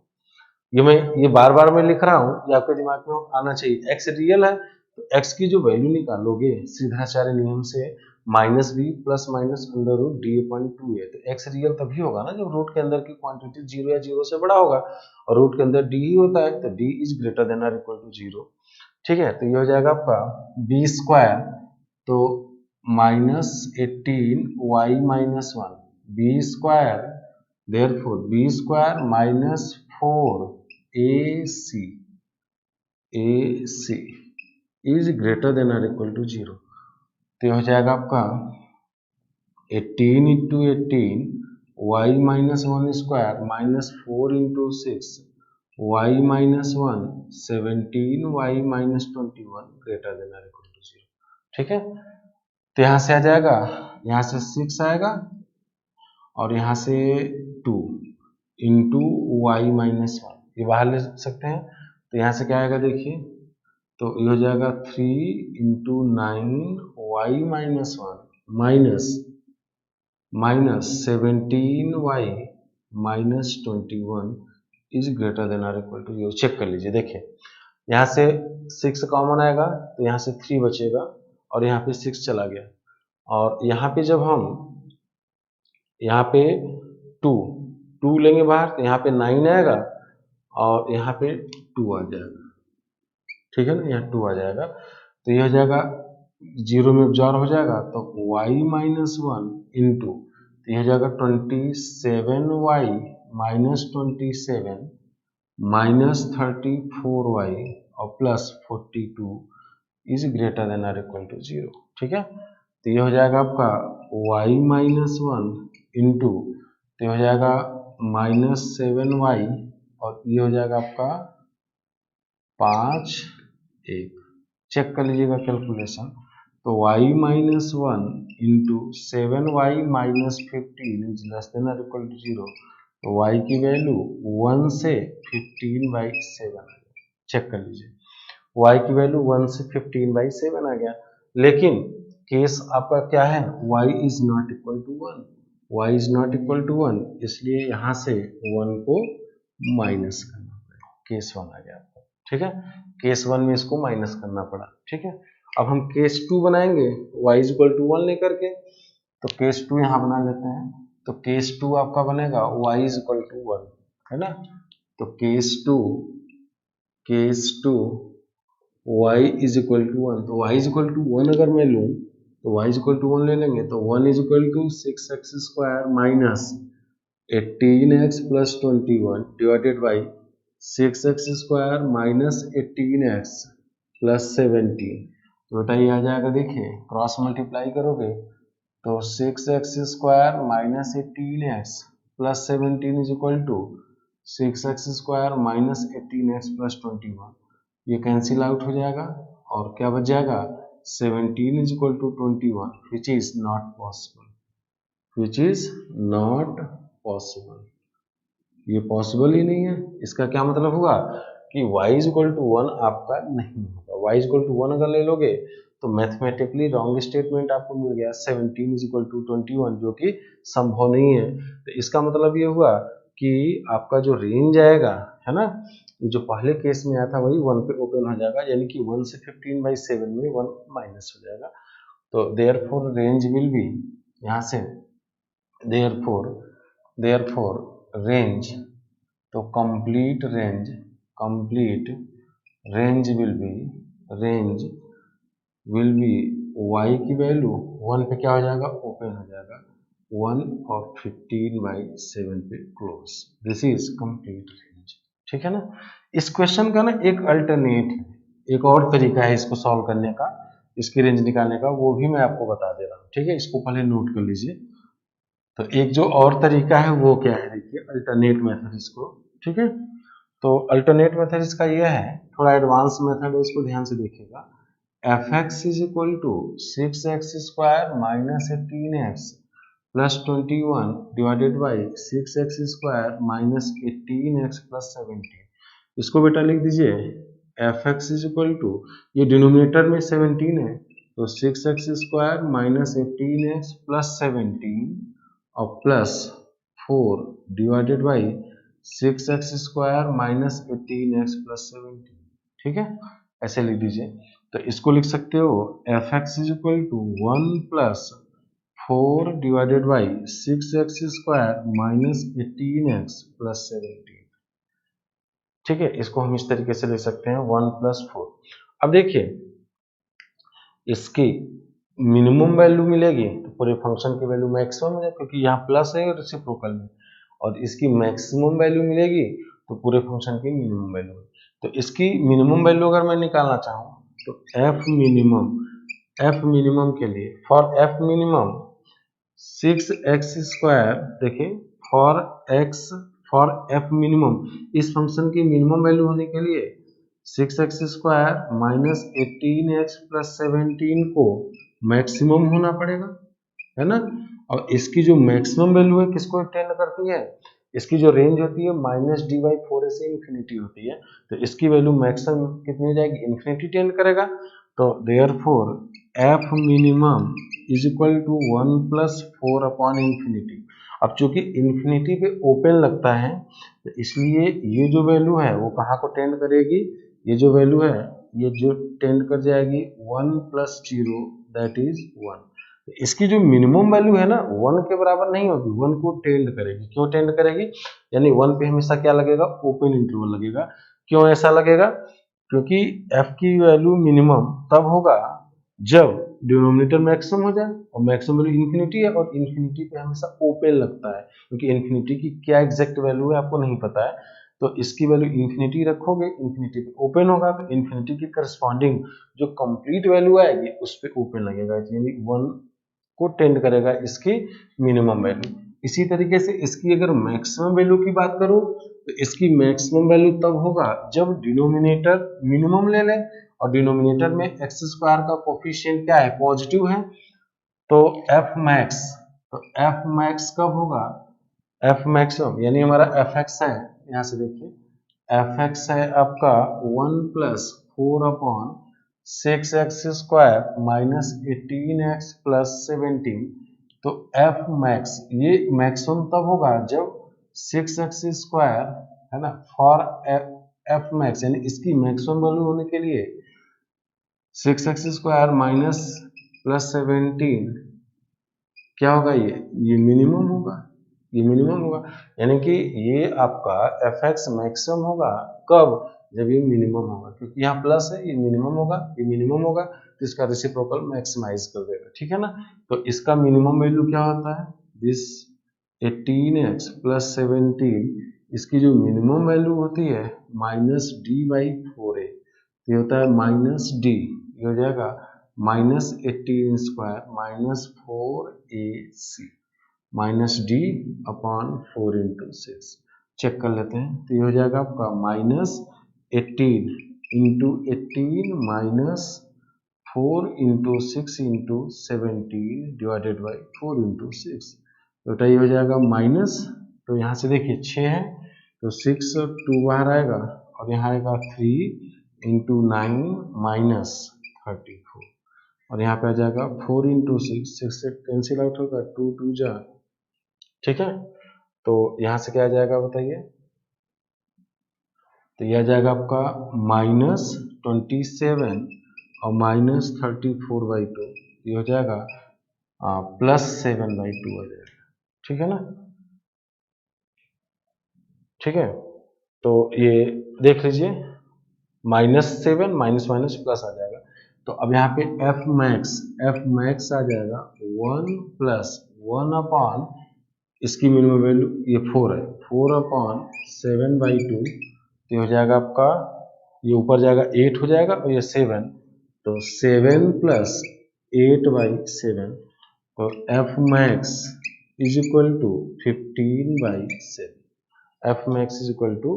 ये बार बार मैं लिख रहा हूँ, ये आपके दिमाग में आना चाहिए, x रियल है तो x की जो वैल्यू निकालोगे सीधाचार्य नियम से minus b plus minus under root d upon 2a, तो x रियल तभी होगा ना जब रूट के अंदर की क्वांटिटी 0 या 0 से बड़ा होगा, और रूट के अंदर d ही होता है, तो d इज ग्रेटर देन और इक्वल टू 0। ठीक है, तो ये हो जाएगा आपका बी स्क्वायर, तो minus 18y minus 1 b square, therefore b square minus 4ac is greater than और इक्वल टू 0। तो हो जाएगा आपका 18 into 18 y minus 1 square minus 4 into 6 y minus 1 17y minus 21 greater than और इक्वल टू 0। ठीक है, तो यहाँ से आ जाएगा, यहाँ से 6 आएगा और यहाँ से 2 इंटू वाई माइनस 1, ये बाहर ले सकते हैं। तो यहाँ से क्या आएगा देखिए, तो ये हो जाएगा 3 into 9y minus 1 minus 17y minus 21 is greater than और इक्वल टू 0। चेक कर लीजिए, देखिए यहाँ से 6 कॉमन आएगा तो यहाँ से 3 बचेगा और यहाँ पे 6 चला गया, और यहाँ पे जब हम यहाँ पे 2 लेंगे बाहर तो यहाँ पे 9 आएगा और यहाँ पे 2 आ जाएगा। ठीक है ना, यहाँ 2 आ जाएगा, तो ये हो जाएगा 0 में एब्जॉर्ब हो जाएगा, तो y माइनस 1 इंटू, तो ये हो जाएगा 27y माइनस 27 माइनस 34y और प्लस 42 इज ग्रेटर देन और इक्वल टू 0। ठीक है, तो ये हो जाएगा आपका y माइनस 1 इंटू, तो ये हो जाएगा माइनस 7y और ये हो जाएगा आपका 5 1। चेक कर लीजिएगा कैलकुलेशन, तो y minus 1 into 7y minus 15 is less than और इक्वल टू 0, तो y की वैल्यू 1 से 15/7 आ गया। चेक कर लीजिए, y की वैल्यू 1 से 15/7 आ गया, लेकिन केस आपका क्या है, y is not equal to 1, y is not equal to 1, इसलिए यहाँ से 1 को माइनस करना पड़ेगा, केस 1 आ गया आपका। ठीक है, केस 1 में इसको माइनस करना पड़ा। ठीक है, अब हम केस 2 बनाएंगे y इज इक्वल टू 1 लेकर के, तो केस 2 यहाँ बना लेते हैं, तो केस 2 आपका बनेगा y इज इक्वल टू 1, है ना, तो case 2 y is equal to 1, तो y इज इक्वल टू 1 अगर मैं लूँ तो y इज इक्वल टू 1 ले लेंगे, तो 1 is equal to 6x square minus 18x plus 21 divided by 6x square minus 18x plus 17। तो बेटा ये आ जाएगा, देखिए क्रॉस मल्टीप्लाई करोगे तो 6x square minus 18x plus 17 is equal to 6x square minus 18x plus 21, ये कैंसिल आउट हो जाएगा और क्या बच जाएगा, 17 is equal to 21 which is not possible, ये पॉसिबल ही नहीं है। इसका क्या मतलब हुआ कि y इज इक्वल टू 1 आपका नहीं होगा, y इज इक्वल टू 1 अगर ले लोगे तो मैथमेटिकली रॉन्ग स्टेटमेंट आपको मिल गया 17 इज इक्वल टू 21, जो कि संभव नहीं है। तो इसका मतलब ये हुआ कि आपका जो रेंज आएगा, है ना, ये जो पहले केस में आया था वही 1 पे ओपन हो जाएगा, यानी कि 1 से 15/7 में 1 माइनस हो जाएगा, तो देयरफॉर रेंज विल बी, यहाँ से देयरफॉर रेंज, तो complete range will B y की वैल्यू 1 पे क्या हो जाएगा, ओपन हो जाएगा, 1 और 15/7 पे close, this is complete range. ठीक है ना, इस क्वेश्चन का ना एक अल्टरनेट है, एक और तरीका है इसको सॉल्व करने का, इसकी रेंज निकालने का, वो भी मैं आपको बता दे रहा हूँ। ठीक है, इसको पहले नोट कर लीजिए। तो एक जो और तरीका है वो क्या है, देखिए अल्टरनेट मेथड इसको। ठीक है, तो अल्टरनेट मेथड इसका यह है, थोड़ा एडवांस मेथड है, इसको ध्यान से देखिएगा। fx is equal to 6x square minus 18x plus 21 divided by 6x square minus 18x plus 17, इसको बेटा लिख दीजिए fx इज इक्वल टू, ये डिनोमिनेटर में 17 है, तो 6x square minus 18x plus 17 और plus 4 divided by 6x square minus 18x plus 17। ठीक है, ऐसे लिख दीजिए। तो इसको लिख सकते हो f x is equal to 1 plus 4 divided by 6x² minus 18x plus 17। ठीक है, इसको हम इस तरीके से ले सकते हैं 1 प्लस 4। अब देखिए इसकी मिनिमम वैल्यू मिलेगी तो पूरे फंक्शन की वैल्यू मैक्सिमम है, क्योंकि यहाँ प्लस है और रेसिप्रोकल में, और इसकी मैक्सिमम वैल्यू मिलेगी तो पूरे फंक्शन की मिनिमम वैल्यू है। तो इसकी मिनिमम वैल्यू अगर मैं निकालना चाहूँ तो एफ मिनिमम के लिए फॉर एफ मिनिमम 6x², देखिए फॉर एफ मिनिमम, इस फंक्शन की मिनिमम वैल्यू होने के लिए 6x² माइनस 18x प्लस 17 को मैक्सिमम होना पड़ेगा, है ना। और इसकी जो मैक्सिमम वैल्यू है किसको टेंड करती है, इसकी जो रेंज होती है -d/4a से इंफिनिटी होती है, तो इसकी वैल्यू मैक्सिमम कितनी हो जाएगी, इंफिनिटी टेंड करेगा। तो therefore f minimum is equal to 1 plus 4 upon infinity. अब चूंकि इंफिनिटी पे ओपन लगता है तो इसलिए ये जो वैल्यू है वो कहाँ को टेंड करेगी, ये जो वैल्यू है ये जो टेंड कर जाएगी 1 प्लस 0 दैट इज 1। तो इसकी जो मिनिमम वैल्यू है ना 1 के बराबर नहीं होगी, 1 को टेंड करेगी। क्यों टेंड करेगी, यानी 1 पे हमेशा क्या लगेगा, ओपन इंटरवल लगेगा। क्यों ऐसा लगेगा, क्योंकि f की वैल्यू मिनिमम तब होगा जब डिनोमिनेटर मैक्सिमम हो जाए, और मैक्सिमम वैल्यू इंफिनिटी है, और इंफिनिटी पे हमेशा ओपन लगता है, क्योंकि इंफिनिटी की क्या एग्जैक्ट वैल्यू है आपको नहीं पता है। तो इसकी वैल्यू इंफिनिटी रखोगे, इंफिनिटी पे ओपन होगा, तो इंफिनिटी की करस्पॉन्डिंग जो कंप्लीट वैल्यू आएगी उस पे ओपन लगेगा, यानी 1 को टेंड करेगा इसकी मिनिमम वैल्यू। इसी तरीके से इसकी अगर मैक्सिमम वैल्यू की बात करूं तो इसकी मैक्सिमम वैल्यू तब होगा जब डिनोमिनेटर मिनिमम ले ले और डिनोमिनेटर में x² का कोफिशिएंट क्या है, पॉजिटिव है, तो एफ मैक्स कब होगा, एफ मैक्सिमम यानी हमारा एफ एक्स है, यहाँ से देखिए एफ एक्स है आपका 1 plus 4 upon 6x² minus 18x plus 17। तो एफ मैक्स ये मैक्सिमम तब होगा जब 6x² है ना, फॉर एफ मैक्स यानी इसकी मैक्सिमम वैल्यू होने के लिए 6x² माइनस प्लस 17 क्या होगा, ये मिनिमम होगा, ये मिनिमम होगा, यानी कि ये आपका एफ एक्स मैक्सिमम होगा कब, जब ये मिनिमम होगा, क्योंकि यहाँ प्लस है, ये मिनिमम होगा, ये मिनिमम होगा, तो इसका रेसिप्रोकल मैक्सिमाइज कर देगा, ठीक है ना। तो इसका मिनिमम वैल्यू क्या होता है, दिस 18x प्लस 17, इसकी जो मिनिमम वैल्यू होती है -d/4a, ये होता है -d, ये हो जाएगा -18² minus 4ac minus d upon 4 into 6। Check कर लेते हैं, तो ये हो जाएगा आपका -18 into 18 minus 4 into 6 into 17 divided by 4 into 6, तो ये हो जाएगा माइनस, तो यहाँ से देखिए 6 है तो 6 और 2 बाहर आएगा, और यहाँ आएगा 3 इंटू 9 माइनस 34, और यहाँ पे आ जाएगा 4 इंटू 6, 6 से कैंसिल आउट होगा, 2 2 जा, ठीक है। तो यहां से क्या आ जाएगा बताइए, तो यह आ जाएगा आपका -27 और -34/2, ये हो जाएगा +7/2 आ जाएगा, ठीक है ना, ठीक है। तो ये देख लीजिए -7 माइनस माइनस प्लस आ जाएगा, तो अब यहाँ पे एफ मैक्स आ जाएगा 1 प्लस 1 अपॉन, इसकी मिनिमम वैल्यू ये 4 है, 4 अपॉन 7/2, तो हो जाएगा आपका, ये ऊपर जाएगा 8 हो जाएगा, और ये 7, तो 7 प्लस 8/7, तो f max is equal to 15/7, f max is equal to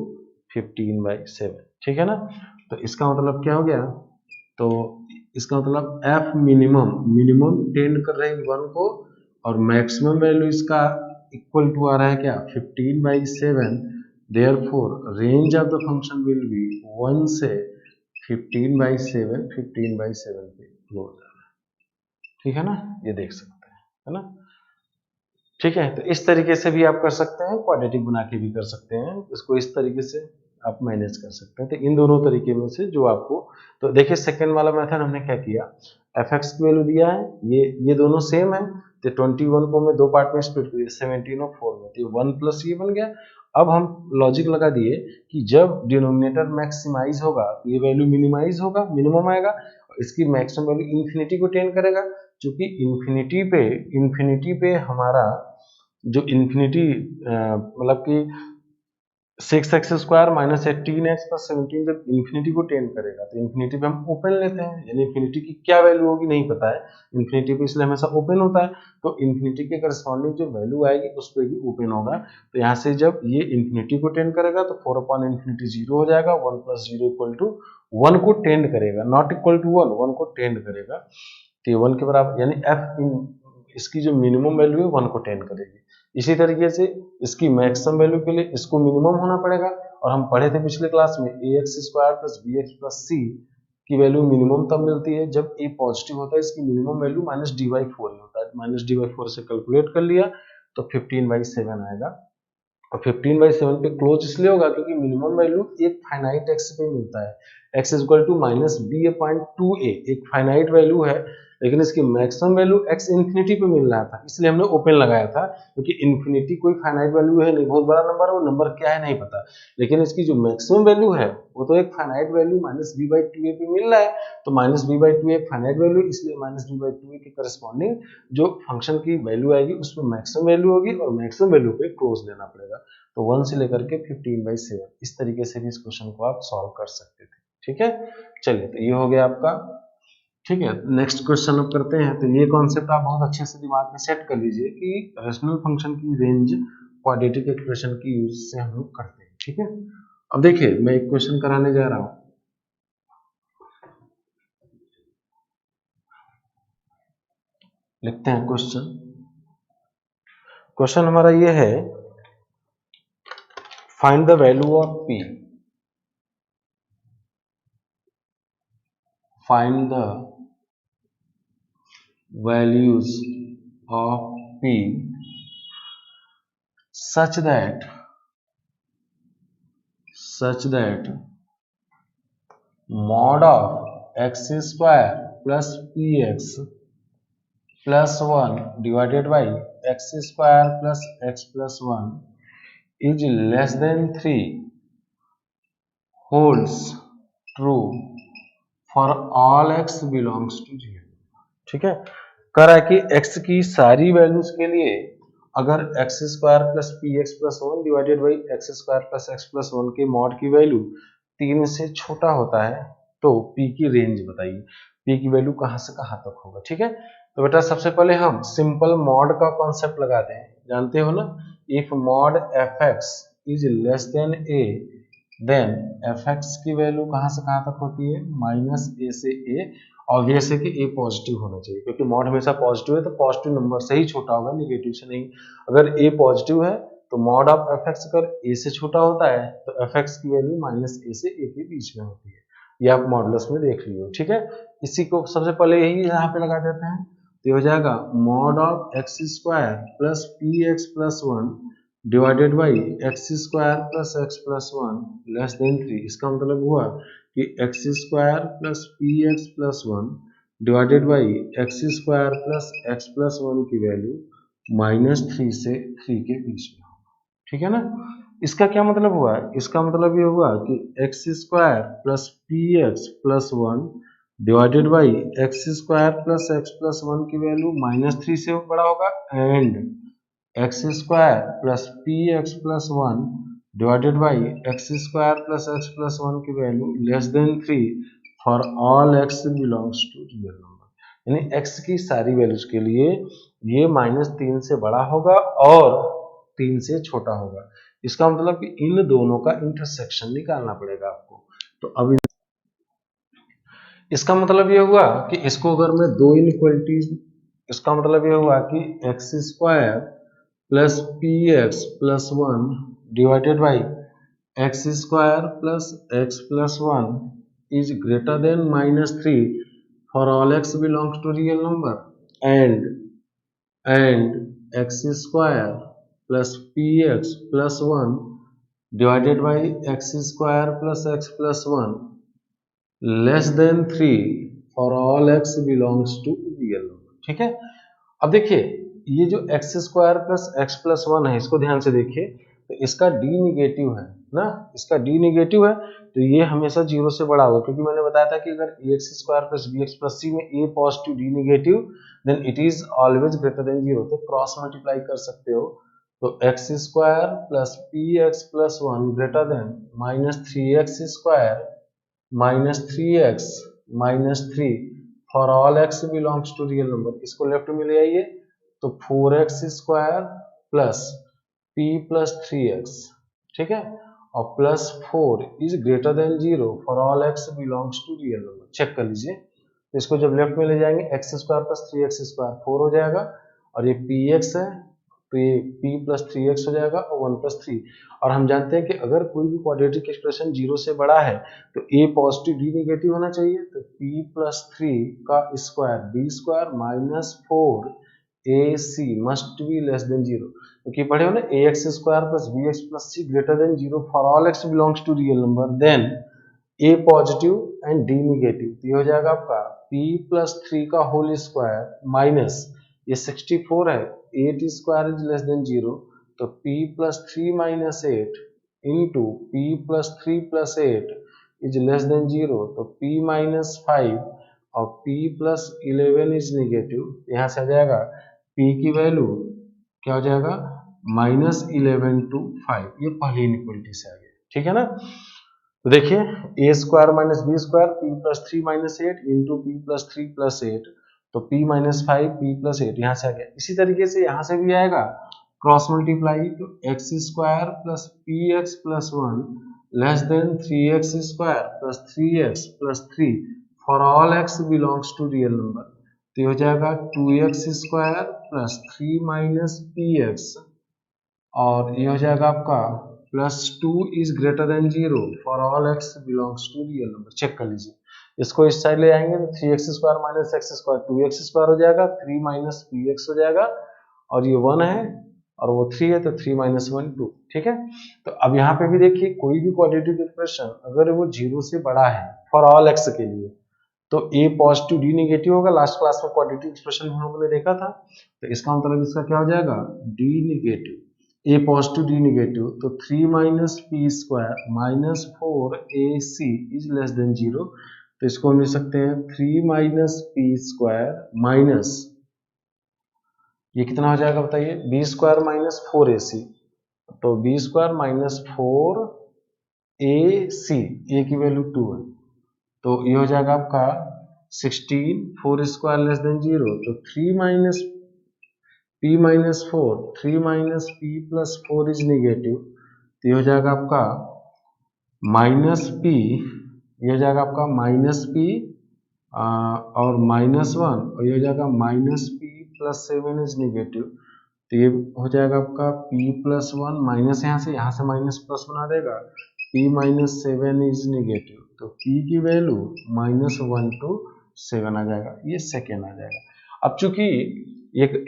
15/7, ठीक है ना। तो इसका मतलब क्या हो गया, तो इसका मतलब एफ मिनिमम टेंड कर रहे हैं 1 को, और मैक्सिमम वैल्यू इसका इक्वल टू आ रहा है क्या, 15/7, therefore range of the function will be 1 से 15/7 पे फ्लो हो जाएगा, ठीक है ना, ये देख सकते हैं, है ना। ठीक है, तो इस तरीके से भी आप कर सकते हैं, क्वाड्रेटिक बना के भी कर सकते हैं इसको इस तरीके से। आप मैनेज कर सकते हैं। तो इन दोनों तरीके में से जो आपको, तो देखिए सेकेंड वाला मेथड हमने क्या किया, एफ एक्स की वैल्यू दिया है, ये दोनों सेम है, तो 21 को मैं दो पार्ट में स्प्लिट कर दिया, 17 और 4 में, तो ये 1 प्लस ये बन गया। अब हम लॉजिक लगा दिए कि जब डिनोमिनेटर मैक्सिमाइज होगा तो ये वैल्यू मिनिमाइज होगा, मिनिमम आएगा, और इसकी मैक्सिमम वैल्यू इंफिनिटी को टेंड करेगा, क्योंकि इंफिनिटी पे हमारा जो इंफिनिटी मतलब कि 6x square minus 18x plus 17 जब इन्फिनिटी को टेंड करेगा तो इन्फिनिटी पे हम ओपन लेते हैं, यानी इन्फिनिटी की क्या वैल्यू होगी नहीं पता है, इन्फिनिटी पे इसलिए हमेशा ओपन होता है, तो इन्फिनिटी के करस्पॉन्डिंग जो वैल्यू आएगी उस पर भी ओपन होगा। तो यहाँ से जब ये इन्फिनिटी को टेंड करेगा तो 4 अपॉन इन्फिनिटी 0 हो जाएगा, 1 प्लस 0 इक्वल टू 1 को टेंड करेगा, नॉट इक्वल टू 1 को टेंड करेगा, तो ये 1 के बराबर, यानी एफ इसकी जो मिनिमम वैल्यू है 1 को टेंड करेगी। इसी तरीके से इसकी मैक्सिमम वैल्यू के लिए इसको मिनिमम होना पड़ेगा, और हम पढ़े थे पिछले क्लास में a x square plus b x plus c की वैल्यू मिनिमम तब मिलती है जब ए पॉजिटिव होता है, इसकी minimum value minus D by 4 होता है, माइनस डी बाई 4 से कैलकुलेट कर लिया तो 15/7 आएगा। और 15/7 पे क्लोज इसलिए होगा क्योंकि मिनिमम वैल्यू एक फाइनाइट एक्स पे मिलता है, x equal to minus b upon 2a एक फाइनाइट वैल्यू है, लेकिन इसकी मैक्सिमम वैल्यू x इन्फिनिटी पे मिल रहा था, इसलिए हमने ओपन लगाया था, क्योंकि इन्फिनिटी कोई फाइनाइट वैल्यू है नहीं, बहुत बड़ा नंबर है, वो नंबर क्या है नहीं पता, लेकिन इसकी जो मैक्सिमम वैल्यू है वो तो एक finite value minus b by 2a पे मिल रहा है, तो माइनस बी बाई 2a एक फाइनाइट वैल्यू, इसलिए माइनस बी बाई 2a के करस्पॉन्डिंग जो फंक्शन की वैल्यू आएगी उसमें मैक्सिमम वैल्यू होगी, और मैक्सिमम वैल्यू पे क्लोज लेना पड़ेगा, तो 1 से लेकर के 15/7 इस तरीके से भी इस क्वेश्चन को आप सॉल्व कर सकते थे। ठीक है, चलिए तो ये हो गया आपका। ठीक है, नेक्स्ट क्वेश्चन अब करते हैं। तो ये कॉन्सेप्ट आप बहुत अच्छे से दिमाग में सेट कर लीजिए कि रेशनल फंक्शन की रेंज क्वाड्रेटिक एक्सप्रेशन की यूज से हम लोग करते हैं। ठीक है, अब देखिए मैं एक क्वेश्चन कराने जा रहा हूं, लिखते हैं क्वेश्चन। क्वेश्चन हमारा ये है, find the value of p, find the values of p such that mod of x square plus px plus 1 divided by x square plus x plus 1 is less than 3 holds true for all x belongs to 0। ठीक है, कह रहा है कि x की सारी values के लिए अगर x square plus p x plus 1 divided by x square plus x plus 1 के मॉड की वैल्यू 3 से छोटा होता है तो p की रेंज बताइए, p की वैल्यू कहां से कहां तक होगा। ठीक है, तो बेटा सबसे पहले हम सिंपल मॉड का कॉन्सेप्ट लगाते हैं, जानते हो ना, if mod f x is less than a then f x की वैल्यू कहां से कहां तक होती है, माइनस ए से ए, ऑब्वियस है कि ए पॉजिटिव होना चाहिए क्योंकि मॉड हमेशा पॉजिटिव है, तो पॉजिटिव नंबर से ही छोटा होगा, नेगेटिव से नहीं। अगर ए पॉजिटिव है तो मॉड ऑफ एफ एक्स अगर ए से छोटा होता है तो एफ एक्स की वैल्यू माइनस ए से ए के बीच में होती है, ये आप मॉडुलस में देख लियो। ठीक है, इसी को सबसे पहले यही यहाँ पे लगा देते हैं, तो हो जाएगा mod of x square plus p x plus 1 divided by x square plus x plus 1 less than 3। इसका मतलब हुआ कि x square plus p x plus 1 divided by x square plus x plus 1 की वैल्यू माइनस 3 से 3 के बीच में होगा। ठीक है ना, इसका क्या मतलब हुआ, इसका मतलब ये हुआ कि x square plus p x plus 1 divided by x square plus x plus 1 की वैल्यू माइनस 3 से बड़ा होगा, and x square plus p x plus 1 divided by x square plus x plus 1 की value less than 3 for all x belongs to real number, यानी x की सारी values के लिए ये माइनस 3 से बड़ा होगा और 3 से छोटा होगा। इसका मतलब कि इन दोनों का इंटरसेक्शन निकालना पड़ेगा आपको। तो अब इसका मतलब ये हुआ कि इसको अगर मैं दो इनइक्वालिटीज, इसका मतलब ये हुआ कि x square plus p x plus 1 divided by x square plus x plus 1 is greater than minus 3 for all x belongs to real number, and x square plus px plus 1 divided by x square plus x plus 1 less than 3 for all x belongs to real number. ठीक है, अब देखिए ये जो x square plus x plus 1 है, इसको ध्यान से देखिए, तो इसका डी निगेटिव है ना, इसका डी निगेटिव है, तो ये हमेशा जीरो से बड़ा होगा, क्योंकि मैंने बताया था कि अगर a x square plus b x plus c में a positive d negative then it is always greater than zero. तो क्रॉस मल्टीप्लाई कर सकते हो, तो x square plus p x plus 1 greater than minus three x square minus three x minus three for all x belongs to real number. इसको left में ले आइए, तो 4x square plus p plus three x, ठीक है, और plus 4 is greater than zero for all x belongs to real number. Check कर लीजिए, तो इसको जब लेफ्ट में ले जाएंगे x square plus three x square 4 हो जाएगा, और ये px है तो ये p प्लस थ्री एक्स हो जाएगा और 1 प्लस थ्री। और हम जानते हैं कि अगर कोई भी क्वाड्रेटिक एक्सप्रेशन जीरो से बड़ा है तो a पॉजिटिव d नेगेटिव होना चाहिए, तो p प्लस थ्री का square b square minus 4 AC must be less than zero, क्योंकि पढ़े हो ना ax square plus bx plus c greater than zero for all x belongs to real number, then a positive and d negative, तो ये हो जाएगा आपका p plus three का होल स्क्वायर माइनस ये 64 है 8 square is less than zero, तो p plus three minus eight into p plus three plus eight is less than zero, तो p माइनस फाइव और p प्लस 11 इज नेगेटिव, यहाँ से आ जाएगा p की वैल्यू क्या हो जाएगा माइनस 11 टू 5, ये पहली इनइक्वालिटी से आ गया। ठीक है ना, तो देखिए a square minus b square p plus three minus eight into p plus three plus eight, तो p minus five p plus eight यहाँ से आ गया। इसी तरीके से यहाँ से भी आएगा क्रॉस मल्टीप्लाई, तो x square plus p x plus one less than three x square plus three x plus three for all x belongs to real number, तो ये हो जाएगा 2x square plus three minus p x, और ये हो जाएगा आपका plus two is greater than zero for all x belongs to real number. Check कर लीजिए, इसको इस साइड ले आएंगे तो three x square minus x square two x square हो जाएगा, थ्री माइनस पी एक्स हो जाएगा, और ये वन है और वो थ्री है, तो थ्री माइनस वन टू। ठीक है, तो अब यहाँ पे भी देखिए कोई भी क्वाड्रेटिक एक्सप्रेशन अगर वो जीरो से बड़ा है फॉर ऑल एक्स के लिए, तो a पॉजिटिव d नेगेटिव होगा। लास्ट क्लास में क्वाड्रेटिक एक्सप्रेशन हम लोगों ने देखा था, तो इसका मतलब इसका क्या हो जाएगा d negative, a positive d negative, तो 3 minus P square minus 4ac is less than zero, तो इसको हम लिख सकते हैं 3 माइनस पी स्क्वायर माइनस ये कितना हो जाएगा बताइए, बी स्क्वायर माइनस 4ac, तो b square minus 4ac, a की वैल्यू 2 है, तो ये हो जाएगा आपका 16 4 स्क्वायर लेस देन जीरो, तो 3 minus P minus four, 3 minus P plus four is negative, तो ये हो जाएगा आपका माइनस पी, ये हो जाएगा आपका माइनस पी और माइनस वन, और ये हो जाएगा minus P plus seven is negative, तो ये हो जाएगा आपका p प्लस वन माइनस यहाँ से माइनस प्लस बना देगा, p minus seven is negative, तो p की value minus one to seven आ जाएगा, ये सेकेंड आ जाएगा। अब चूंकि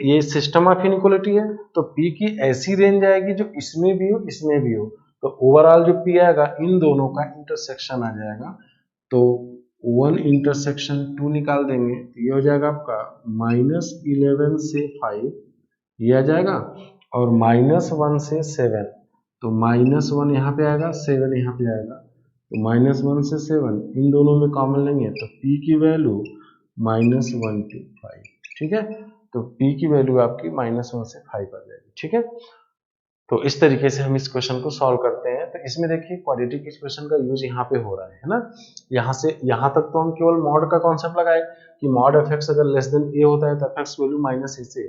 ये सिस्टम ऑफ इनइक्वालिटी है, तो p की ऐसी रेंज आएगी जो इसमें भी हो इसमें भी हो, तो ओवरऑल जो p आएगा इन दोनों का इंटरसेक्शन आ जाएगा, तो वन इंटरसेक्शन टू निकाल देंगे, तो ये हो जाएगा आपका माइनस 11 से 5 ये आ जाएगा, और माइनस वन से सेवन, तो माइनस वन यहाँ पे आएगा, सेवन यहाँ पे आएगा, तो माइनस वन से सेवन इन दोनों में कॉमन लेंगे, तो p की value minus one to five. ठीक है, तो p की वैल्यू आपकी माइनस वन से फाइव आ जाएगी। ठीक है, तो इस तरीके से हम इस क्वेश्चन को सॉल्व करते हैं। तो इसमें देखिए क्वाड्रेटिक एक्सप्रेशन का यूज यहाँ पे हो रहा है ना, यहाँ से यहाँ तक तो हम केवल मॉड का कॉन्सेप्ट लगाए कि मॉड एफ एक्स अगर लेस देन ए होता है तो एफ एक्स वैल्यू माइनस ए से,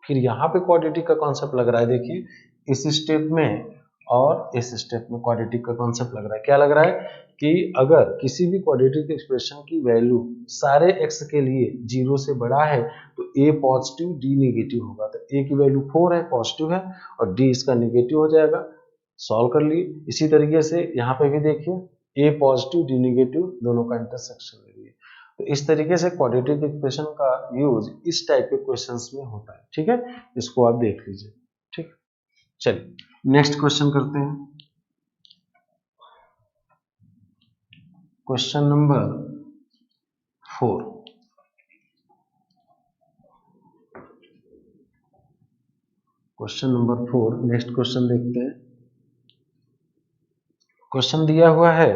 फिर यहाँ पे क्वाड्रेटिक का कॉन्सेप्ट लग रहा है, देखिए इस स्टेप में और इस स्टेप में क्वाड्रेटिक का कॉन्सेप्ट लग रहा है। क्या लग रहा है कि अगर किसी भी क्वाड्रेटिक एक्सप्रेशन की वैल्यू सारे x के लिए जीरो से बड़ा है तो a पॉजिटिव d नेगेटिव होगा, तो a की वैल्यू 4 है पॉजिटिव है और d इसका नेगेटिव हो जाएगा। सॉल्व कर लिए। इसी तरीके से यहाँ पे भी देखिए a पॉजिटिव d नेगेटिव दोनों का इंटरसेक्शन ले लिए। तो इस तरीके से क्वाड्रेटिक एक्सप्रेशन का यूज इस टाइप के क्वेश्चंस में होता है। ठीक है, इसको आप देख लीजिए। ठीक, चलिए नेक्स्ट क्वेश्चन करते हैं। Question number 4। Question number 4, next question देखते हैं। क्वेश्चन दिया हुआ है,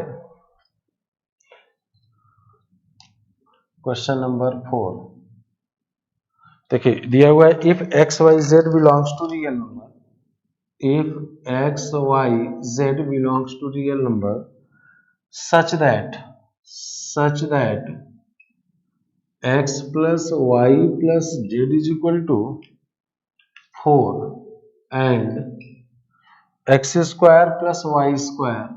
क्वेश्चन नंबर 4 देखिए, दिया हुआ है if x y z belongs to real number, if x y z belongs to real number such that x plus y plus z is equal to 4 and x square plus y square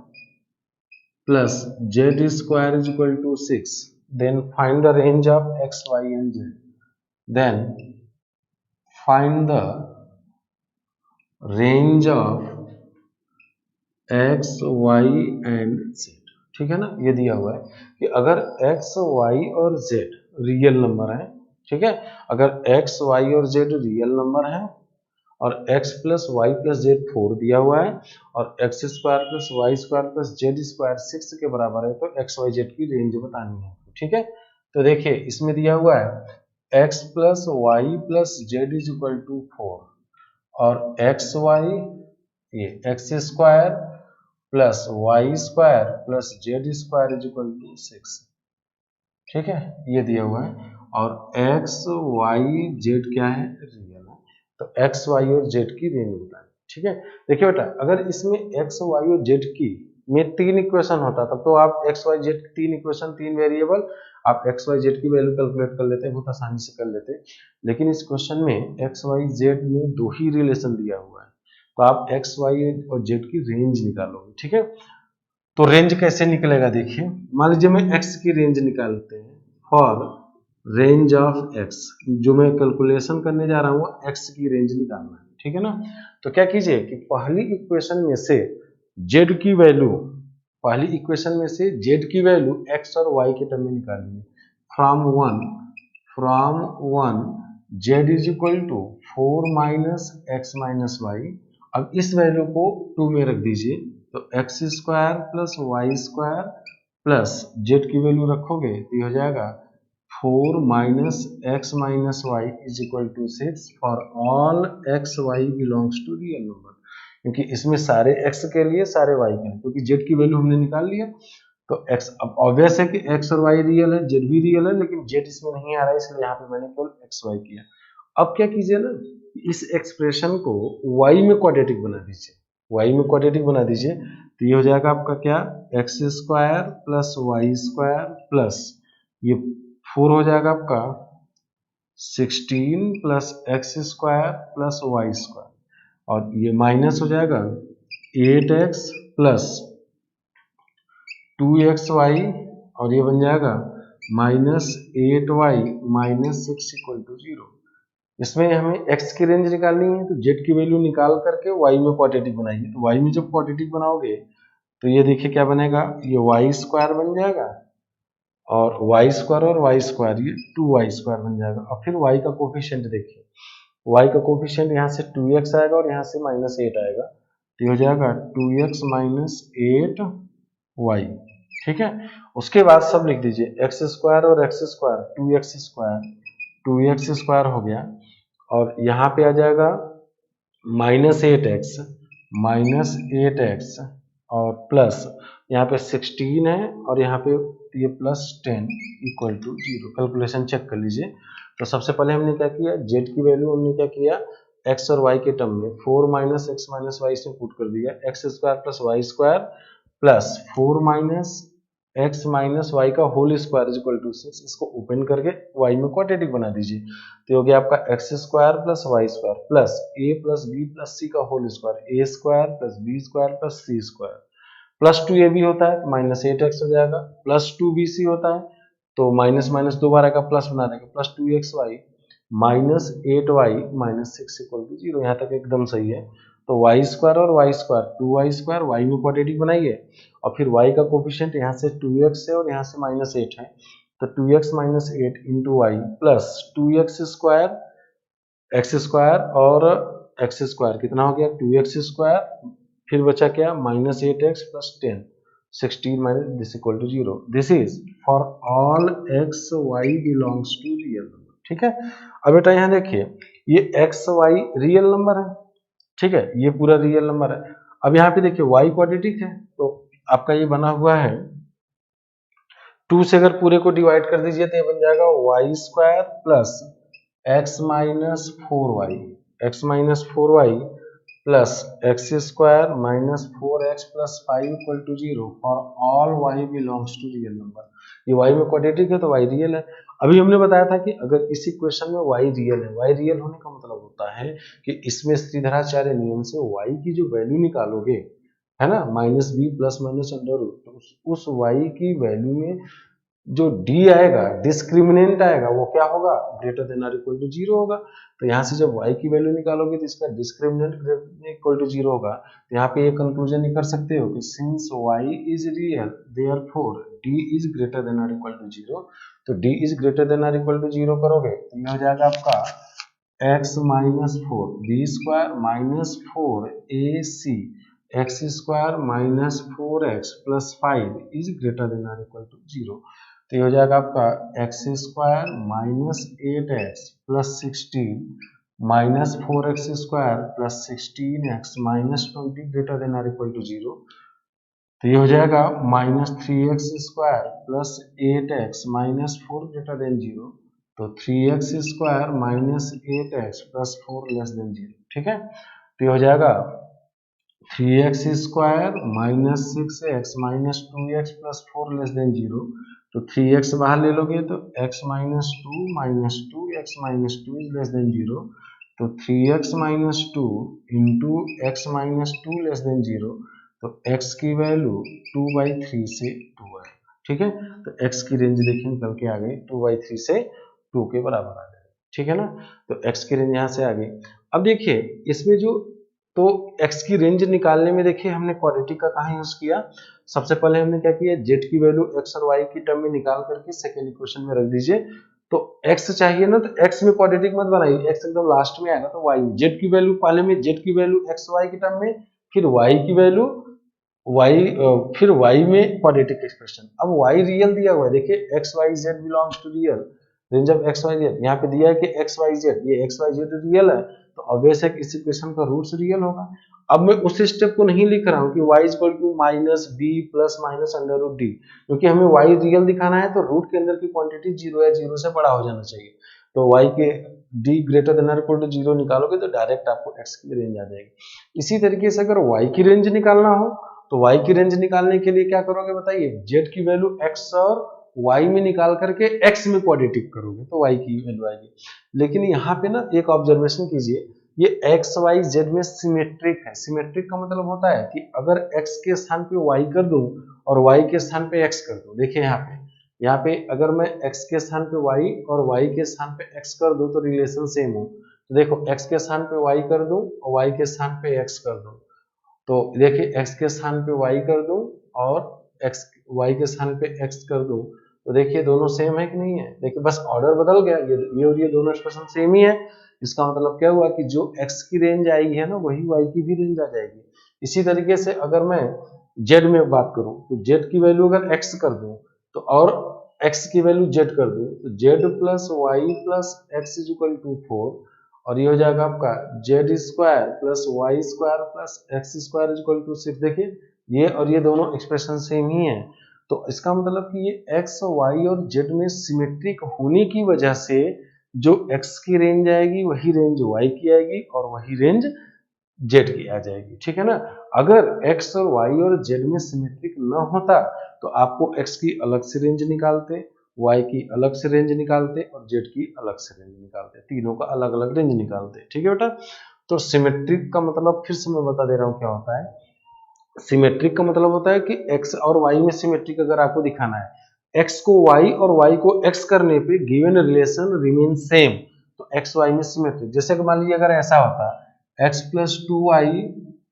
plus z square is equal to 6, then find the range of x, y and z. Then find the range of x, y and z। ठीक है ना, ये दिया हुआ है कि अगर x, y और z रियल नंबर है, ठीक है, अगर x, y और z रियल नंबर है और x plus y plus z 4 दिया हुआ है और x square plus y square plus z square 6 के बराबर है, तो एक्स वाई जेड की रेंज बतानी है। ठीक है, तो देखिए इसमें दिया हुआ है x plus y plus z is equal to 4 और एक्स वाई ये x square plus y square plus z square is equal to 6। ठीक है, ये दिया हुआ है और एक्स वाई जेड क्या है, रियल है, तो एक्स वाई और जेड की रेंज बताएं। ठीक है, देखिए बेटा, अगर इसमें एक्स वाई और जेड की में 3 इक्वेशन होता तब तो आप x y z 3 equation 3 variable आप एक्स वाई जेड की वैल्यू कैलकुलेट कर लेते हैं, बहुत आसानी से कर लेते हैं। लेकिन इस क्वेश्चन में एक्स वाई जेड में 2 ही रिलेशन दिया हुआ है, तो आप एक्स वाई और जेड की रेंज निकालोगे। ठीक है, तो रेंज कैसे निकलेगा, देखिए मान लीजिए मैं x की रेंज निकालते हैं फॉर रेंज ऑफ x, जो मैं कैलकुलेशन करने जा रहा हूँ x की रेंज निकालना है। ठीक है ना, तो क्या कीजिए कि पहली इक्वेशन में से z की वैल्यू, पहली इक्वेशन में से z की वैल्यू x और y के टर्म में निकालिए। From one z is equal to 4 minus x minus y. अब इस वैल्यू को 2 में रख दीजिए, तो x square plus y square plus z की वैल्यू रखोगे तो ये हो जाएगा 4 minus x minus y is equal to 6 for all x y belongs to real number, क्योंकि इसमें सारे एक्स के लिए सारे वाई के लिए, क्योंकि जेड की वैल्यू हमने निकाल लिया, तो x, अब ऑब्वियस है कि x और y रियल है, z भी रियल है, लेकिन z इसमें नहीं आ रहा है, इसलिए यहाँ पे मैंने केवल x y किया। अब क्या कीजिए ना, इस एक्सप्रेशन को y में क्वाड्रेटिक बना दीजिए, y में क्वाड्रेटिक बना दीजिए, तो ये हो जाएगा आपका क्या, x square plus y square plus ये 4 हो जाएगा आपका 16 plus x square plus y square, और ये माइनस हो जाएगा 8x प्लस 2xy, और ये बन जाएगा minus 8y minus 6 equal to 0। इसमें हमें x की रेंज निकालनी है, तो z की वैल्यू निकाल करके y में क्वाड्रेटिक बनाइए, तो y में जब क्वाड्रेटिक बनाओगे तो ये देखिए क्या बनेगा, ये वाई स्क्वायर बन जाएगा और वाई स्क्वायर और वाई स्क्वायर ये 2y स्क्वायर बन जाएगा। और फिर y का कोफिशिएंट देखिए, y का कोफिशिएंट यहाँ से 2x आएगा और यहाँ से माइनस 8 आएगा, तो ये हो जाएगा 2x माइनस 8y। ठीक है, उसके बाद सब लिख दीजिए, एक्स स्क्वायर और एक्स स्क्वायर 2x स्क्वायर हो गया, और यहाँ पे आ जाएगा माइनस 8x और प्लस यहाँ पे 16 है और यहाँ पे ये plus 10 equal to 0। Calculation check कर लीजिए। तो सबसे पहले हमने क्या किया, z की वैल्यू हमने क्या किया, x और y के टर्म में 4 माइनस एक्स माइनस वाई से पुट कर दिया, x square plus y square plus 4 minus x minus y का whole square is equal to 6। इसको ओपन करके y में क्वाड्रेटिक बना दीजिए, तो हो गया आपका x square plus y square plus a plus b plus c का whole square, a square plus b square plus c square plus 2ab होता है माइनस 8x हो जाएगा, प्लस 2bc होता है तो माइनस माइनस दो बार आएगा प्लस बना देगा, plus 2xy minus 8y minus 6 equal to 0। यहाँ तक एकदम सही है। तो वाई स्क्वायर और y square 2y square y में क्वाड्रेटिक बनाइए, और फिर y का कोफिशिएंट यहाँ से 2x है और यहाँ से माइनस 8 है, तो 2x minus 8 into y plus 2x square और x स्क्वायर कितना हो गया 2x स्क्वायर, फिर बचा क्या minus 8x plus 10, 16 minus this equal to 0। This is for all x y belongs to real number. ठीक है, अब बेटा यहाँ देखिए ये एक्स वाई रियल नंबर है, ठीक है, ये पूरा रियल नंबर है। अब यहाँ पे देखिए वाई क्वाड्रेटिक है, तो आपका ये बना हुआ है 2 से अगर पूरे को डिवाइड कर दीजिए तो ये बन जाएगा y square plus x minus four y, x minus four y plus x square minus four x plus five equal to 0 for all y belongs to real number. ये वाई में क्वाड्रेटिक है तो वाई रियल है। अभी हमने बताया था कि अगर इस इक्वेशन में वाई रियल है, वाई रियल होने का मतलब होता है कि इसमें श्रीधराचार्य नियम से वाई की जो वैल्यू निकालोगे, है ना, minus b plus minus under root, तो उस वाई की वैल्यू में जो डी आएगा, डिस्क्रिमिनेंट आएगा, वो क्या होगा, greater than or equal to 0 होगा। तो यहाँ से जब y की वैल्यू निकालोगे तो इसका discriminant greater than equal to 0 होगा। तो यहाँ पे ये कंक्लूजन कर सकते हो कि since y is real therefore d is greater than or equal to 0। तो d is greater than or equal to 0 करोगे तो ये हो जाएगा आपका x minus four b square minus four a c x square minus four x plus five is greater than or equal to 0। तो ये हो जाएगा आपका x square minus eight x plus sixteen minus four x square plus sixteen x minus 20 greater than or equal to 0। तो ये हो जाएगा minus three x square plus eight x minus four greater than 0। तो three x square minus eight x plus four less than 0। ठीक है, तो ये हो जाएगा three x square minus six x minus two x plus four less than 0। तो three x बाहर ले लोगे तो x minus two x minus two is less than 0। तो three x minus two into x minus to less than 0। तो x की value 2/3 से 2 है। ठीक है, तो x की रेंज देखिए निकल के आ गई 2/3 से 2 के बराबर आ जाएगी। ठीक है ना, तो x की रेंज यहाँ से आ गई। अब देखिए इसमें जो तो x की रेंज निकालने में देखिए हमने क्वाड्रेटिक का कहाँ यूज किया। सबसे पहले हमने क्या किया, z की वैल्यू x और y की टर्म में निकाल करके सेकेंड इक्वेशन में रख दीजिए। तो x चाहिए ना, तो x में क्वाड्रेटिक मत बनाइए, x एकदम लास्ट में आएगा तो y में, z की वैल्यू पहले में, z की वैल्यू x y की टर्म में, फिर y की वैल्यू फिर y में क्वाड्रेटिक एक्सप्रेशन। अब y रियल दिया हुआ है, देखिए x y z belongs to real, range of x y z यहाँ पे दिया है कि x y z, ये x y z रियल है तो ऑब्वियस है कि इस इक्वेशन का रूट्स रियल होगा। अब मैं उस स्टेप को नहीं लिख रहा हूँ कि y is equal to minus b plus minus under root d, क्योंकि हमें y रियल दिखाना है तो रूट के अंदर की क्वांटिटी 0 है, 0 से बड़ा हो जाना चाहिए। तो y के d greater than equal to 0 निकालोगे तो डायरेक्ट आपको x की रेंज आ जाएगी। इसी तरीके से अगर y की रेंज निकालना हो तो y की रेंज निकालने के लिए क्या करोगे बताइए, z की वैल्यू x और y में निकाल करके x में क्वाड्रेटिक करोगे तो y की वैल्यू आएगी। लेकिन यहाँ पे ना एक ऑब्जर्वेशन कीजिए, ये x y z में सिमेट्रिक है। सिमेट्रिक का मतलब होता है कि अगर x के स्थान पे y कर दूं और y के स्थान पे x कर दूं, देखिए यहाँ पे अगर मैं x के स्थान पे y और y के स्थान पे x कर दूं तो रिलेशन सेम हो। तो देखो x के स्थान पे y कर दूं और y के स्थान पे x कर दूं, तो देखिए x के स्थान पे y कर दूं और y के स्थान पे x कर दूं, तो देखिए दोनों सेम है कि नहीं है। देखिए बस ऑर्डर बदल गया, ये और ये दोनों एक्सप्रेशन सेम ही है। इसका मतलब क्या हुआ कि जो x की रेंज आएगी है ना, वही y की भी रेंज आ जाएगी। इसी तरीके से अगर मैं z में बात करूं तो z की वैल्यू अगर x कर दूं तो और x की वैल्यू z कर दूं तो z plus y plus x is equal to 4, और ये हो जाएगा आपका z square plus y square plus x square equal to 6। देखिए ये और ये दोनों एक्सप्रेशन सेम ही है। तो इसका मतलब कि ये एक्स वाई और जेड में सिमेट्रिक होने की वजह से जो एक्स की रेंज आएगी वही रेंज वाई की आएगी और वही रेंज जेड की आ जाएगी। ठीक है ना, अगर एक्स और वाई और जेड में सिमेट्रिक न होता तो आपको एक्स की अलग से रेंज निकालते, y की अलग से रेंज निकालते और z की अलग से रेंज निकालते, तीनों का अलग अलग रेंज निकालते। ठीक है बेटा, तो सिमेट्रिक का मतलब फिर से मैं बता दे रहा हूँ क्या होता है। सिमेट्रिक का मतलब होता है कि x और y में सिमेट्रिक अगर आपको दिखाना है, x को y और y को x करने पे गिवन रिलेशन रिमेन सेम, तो x y में सिमेट्रिक। जैसे कि मान लीजिए अगर ऐसा होता x प्लस टू आई,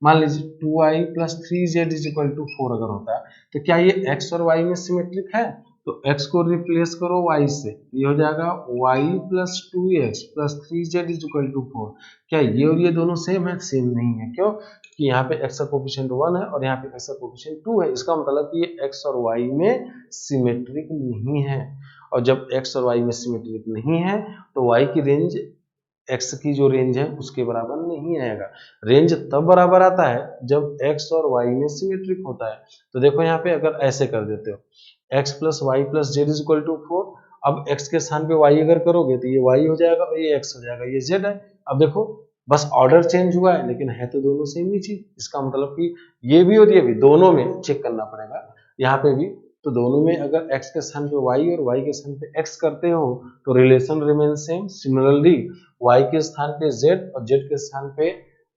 मान लीजिए 2i plus 3z is equal to 4 अगर होता है तो क्या ये x और y में सिमेट्रिक है, तो x को रिप्लेस करो y से, ये हो जाएगा y plus 2x plus 3z is equal to 4। क्या ये और ये दोनों सेम है? सेम नहीं है। क्यों? कि यहाँ पे x का कोफिशिएंट 1 है और यहाँ पे x का कोफिशिएंट 2 है। इसका मतलब कि ये x और y में सिमेट्रिक नहीं है, और जब x और y में सिमेट्रिक नहीं है तो y की रेंज x की जो रेंज है उसके बराबर नहीं आएगा। रेंज तब बराबर आता है जब x और y में सिमेट्रिक होता है। तो देखो यहाँ पे अगर ऐसे कर देते हो x plus y plus z is equal to 4, अब x के स्थान पे y अगर करोगे तो ये y हो जाएगा और ये x हो जाएगा, ये z है। अब देखो बस ऑर्डर चेंज हुआ है लेकिन है तो दोनों सेम ही चीज। इसका मतलब कि ये भी और ये भी दोनों में चेक करना पड़ेगा, यहाँ पे भी। तो दोनों में अगर x के स्थान पे y और y के स्थान पे x करते हो तो relation remain same. Similarly y के स्थान पे z और z के स्थान पे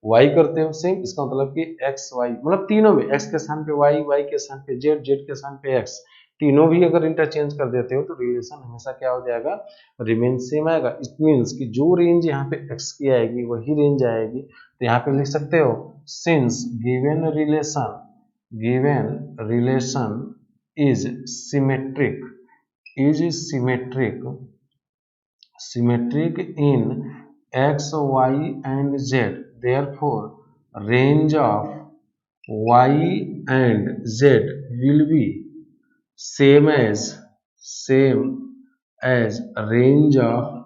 y करते हो सेम। इसका मतलब कि x y मतलब तीनों में x के स्थान पे y, y के स्थान पे z, z के स्थान पे x, तीनों भी अगर इंटरचेंज कर देते हो तो रिलेशन हमेशा क्या हो जाएगा? रिमेन सेम आएगा। इट मीन्स कि जो रेंज यहाँ पे x की आएगी वही रेंज आएगी। तो यहाँ पे लिख सकते हो since given relation is symmetric in x, y and z, therefore range of y and z will be same as range of